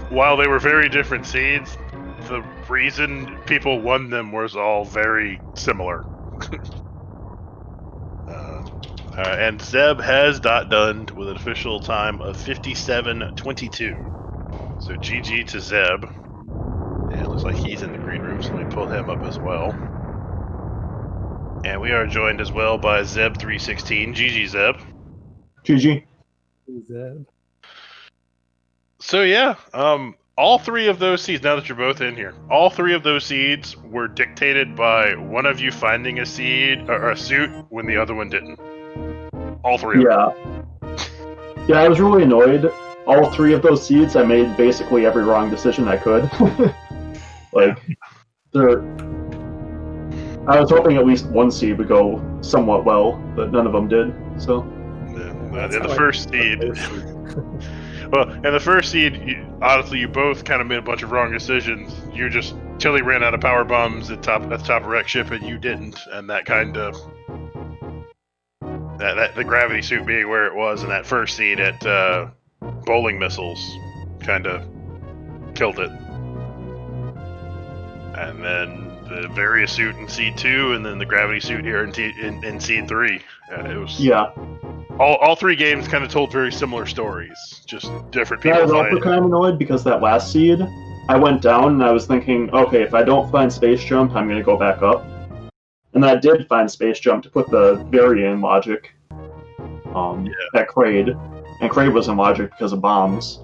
while they were very different seeds, the reason people won them was all very similar. And Zeb has done with an official time of 57:22. So GG to Zeb. And it looks like he's in the green room, so let me pull him up as well. And we are joined as well by Zeb316. GG, Zeb. GG. Zeb. So yeah, all three of those seeds, now that you're both in here, all three of those seeds were dictated by one of you finding a seed or a suit when the other one didn't. All three of them. Yeah, I was really annoyed. All three of those seeds, I made basically every wrong decision I could. I was hoping at least one seed would go somewhat well, but none of them did. So. In the first seed. Well, in the first seed, honestly, you both kind of made a bunch of wrong decisions. Tilly ran out of power bombs at the top of wreck ship, and you didn't, and that kind of the gravity suit being where it was in that first seed at bowling missiles kind of killed it. And then the various suit in seed 2, and then the gravity suit here in seed 3. It was all three games kind of told very similar stories, just different people. I was also kind of annoyed because that last seed, I went down and I was thinking, okay, if I don't find space jump, I'm going to go back up. And I did find space jump to put the Vari in logic at Kraid. And Kraid was in logic because of bombs.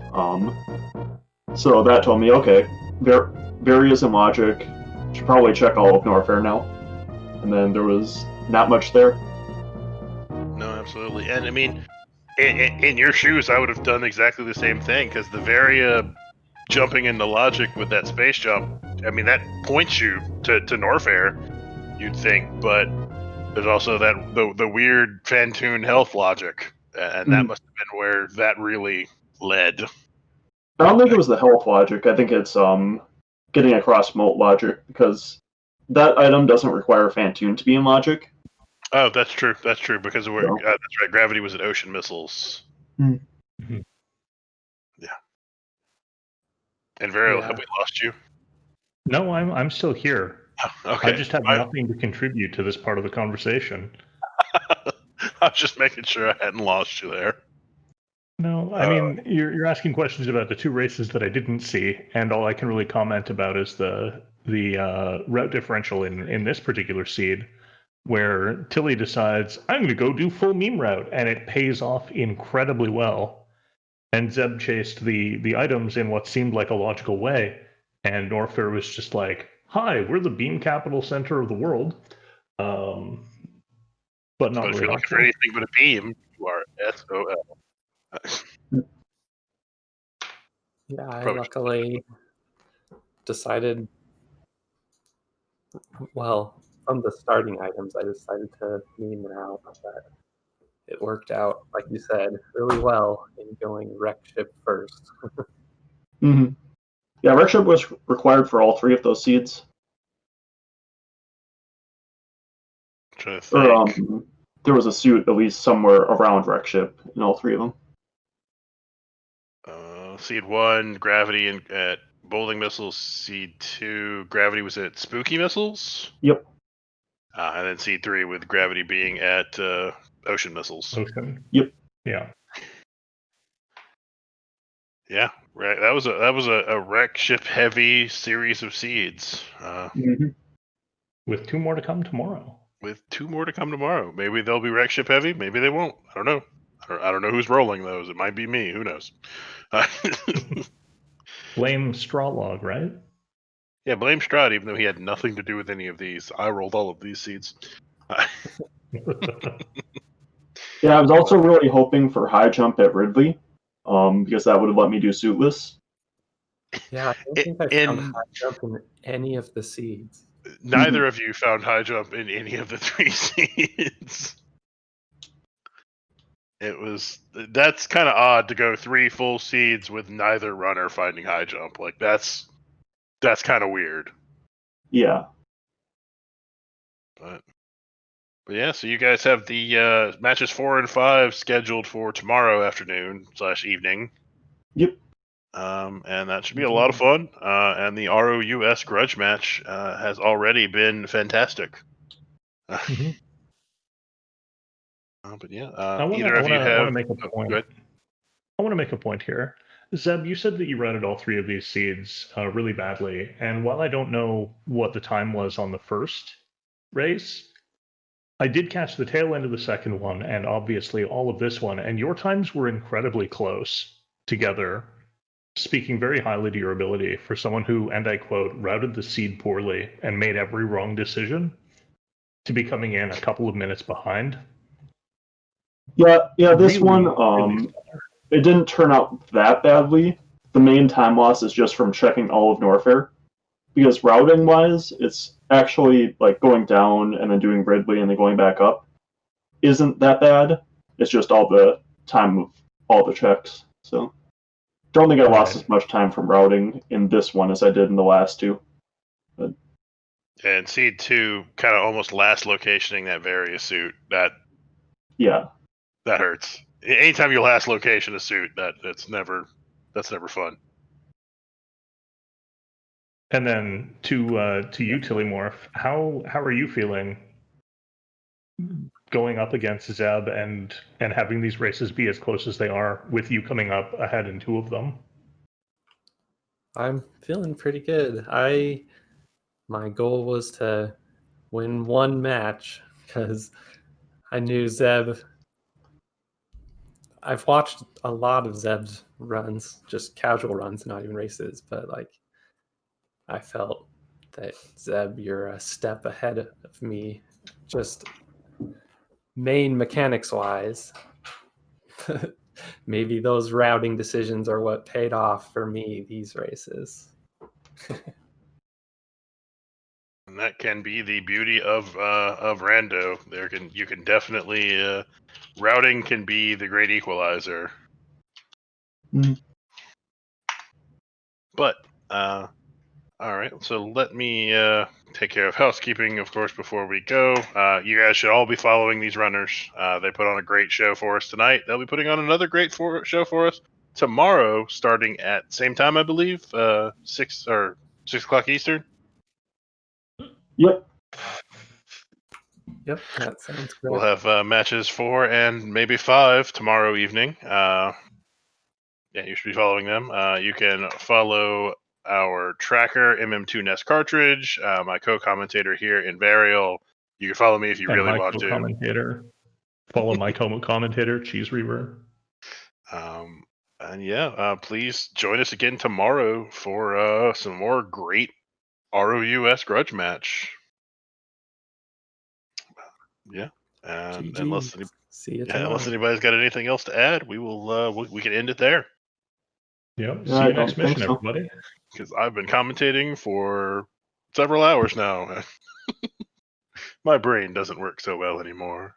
So that told me, okay, Vari is in logic. Should probably check all of Norfair now. And then there was not much there. No, absolutely. And I mean, in your shoes, I would have done exactly the same thing, because the Varia jumping into logic with that space jump, I mean, that points you to Norfair, you'd think, but there's also the weird Fantoon health logic, and that must have been where that really led. I don't think it was the health logic. I think it's getting across moat logic, because that item doesn't require Fantoon to be in logic. Oh, that's true. That's true, because that's right. Gravity was at ocean missiles. Mm-hmm. Yeah. And Varial, have we lost you? No, I'm still here. Okay. I just have nothing to contribute to this part of the conversation. I was just making sure I hadn't lost you there. No, I mean you're asking questions about the two races that I didn't see, and all I can really comment about is the route differential in this particular seed, where Tilly decides I'm going to go do full meme route, and it pays off incredibly well. And Zeb chased the items in what seemed like a logical way, and Norfair was just like, "Hi, we're the beam capital center of the world," but not So if really you're looking helpful. for anything but a beam, you are SOL. Yeah, I Probably luckily decided, well, from the starting items, I decided to meme route, but it worked out, like you said, really well in going wreck ship first. Mm-hmm. Yeah, wreck ship was required for all three of those seeds. trying to think. There was a suit at least somewhere around wreck ship in all three of them. Seed 1, Gravity at Bowling Missiles. Seed 2, Gravity was at Spooky Missiles. Yep. And then Seed 3 with Gravity being at Ocean Missiles. Ocean. Yep. Yeah. Yeah, right. That was a wreck ship heavy series of seeds. Mm-hmm. With 2 more to come tomorrow. With 2 more to come tomorrow. Maybe they'll be wreck ship heavy. Maybe they won't. I don't know. I don't know who's rolling those. It might be me. Who knows? Blame Strawlog, right? Yeah, blame Strahd, even though he had nothing to do with any of these. I rolled all of these seeds. Yeah, I was also really hoping for high jump at Ridley, because that would have let me do suitless. Yeah, I don't think I found high jump in any of the seeds. Neither of you found high jump in any of the 3 seeds. That's kind of odd to go 3 full seeds with neither runner finding high jump. Like that's kind of weird. Yeah. But yeah, so you guys have the matches 4 and 5 scheduled for tomorrow afternoon / evening. Yep. And that should be a lot of fun. And the ROUS Grudge match has already been fantastic. Mm-hmm. But yeah, I want to make a point. I want to make a point here. Zeb, you said that you routed all 3 of these seeds really badly, and while I don't know what the time was on the first race, I did catch the tail end of the second one, and obviously all of this one, and your times were incredibly close together, speaking very highly to your ability for someone who, and I quote, routed the seed poorly and made every wrong decision to be coming in a couple of minutes behind. Yeah, this really, one, it didn't turn out that badly. The main time loss is just from checking all of Norfair. Because routing-wise, it's actually like going down and then doing Ridley and then going back up isn't that bad. It's just all the time of all the checks. So don't think I lost as much time from routing in this one as I did in the last 2. But... And Seed 2 kind of almost last locationing that Varia suit. That hurts. Anytime you last location a suit, that's never fun. And then to you, Tilimorf, how are you feeling going up against Zeb and having these races be as close as they are, with you coming up ahead in 2 of them? I'm feeling pretty good. My goal was to win 1 match because I knew Zeb. I've watched a lot of Zeb's runs, just casual runs, not even races, but like I felt that Zeb, you're a step ahead of me, just main mechanics wise. Maybe those routing decisions are what paid off for me these races. And that can be the beauty of Rando. You can definitely routing can be the great equalizer. Mm-hmm. But all right, so let me take care of housekeeping, of course, before we go. You guys should all be following these runners. They put on a great show for us tonight. They'll be putting on another great show for us tomorrow, starting at same time, I believe, 6 o'clock Eastern. Yep, that sounds great. We'll have matches 4 and maybe 5 tomorrow evening. Yeah, you should be following them. You can follow our tracker, MM2Nest Cartridge, my co-commentator here, Invarial. You can follow me if you And really my want to. co-commentator. Follow my co-commentator, Cheese Reaver. And yeah, please join us again tomorrow for some more great ROUS Grudge match. Yeah. Unless See you tomorrow. unless anybody's got anything else to add, we will we can end it there. Yep. Yeah, See I you next don't think mission, so. everybody. Because I've been commentating for several hours now. My brain doesn't work so well anymore.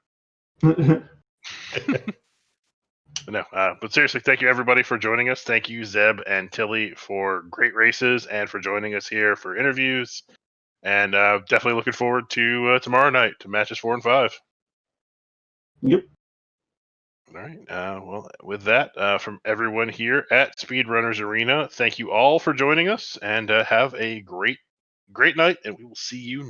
No, but seriously, thank you everybody for joining us. Thank you, Zeb and Tilly, for great races and for joining us here for interviews. And definitely looking forward to tomorrow night to matches 4 and 5. Yep. All right. Well, with that, from everyone here at Speedrunners Arena, thank you all for joining us, and have a great night. And we will see you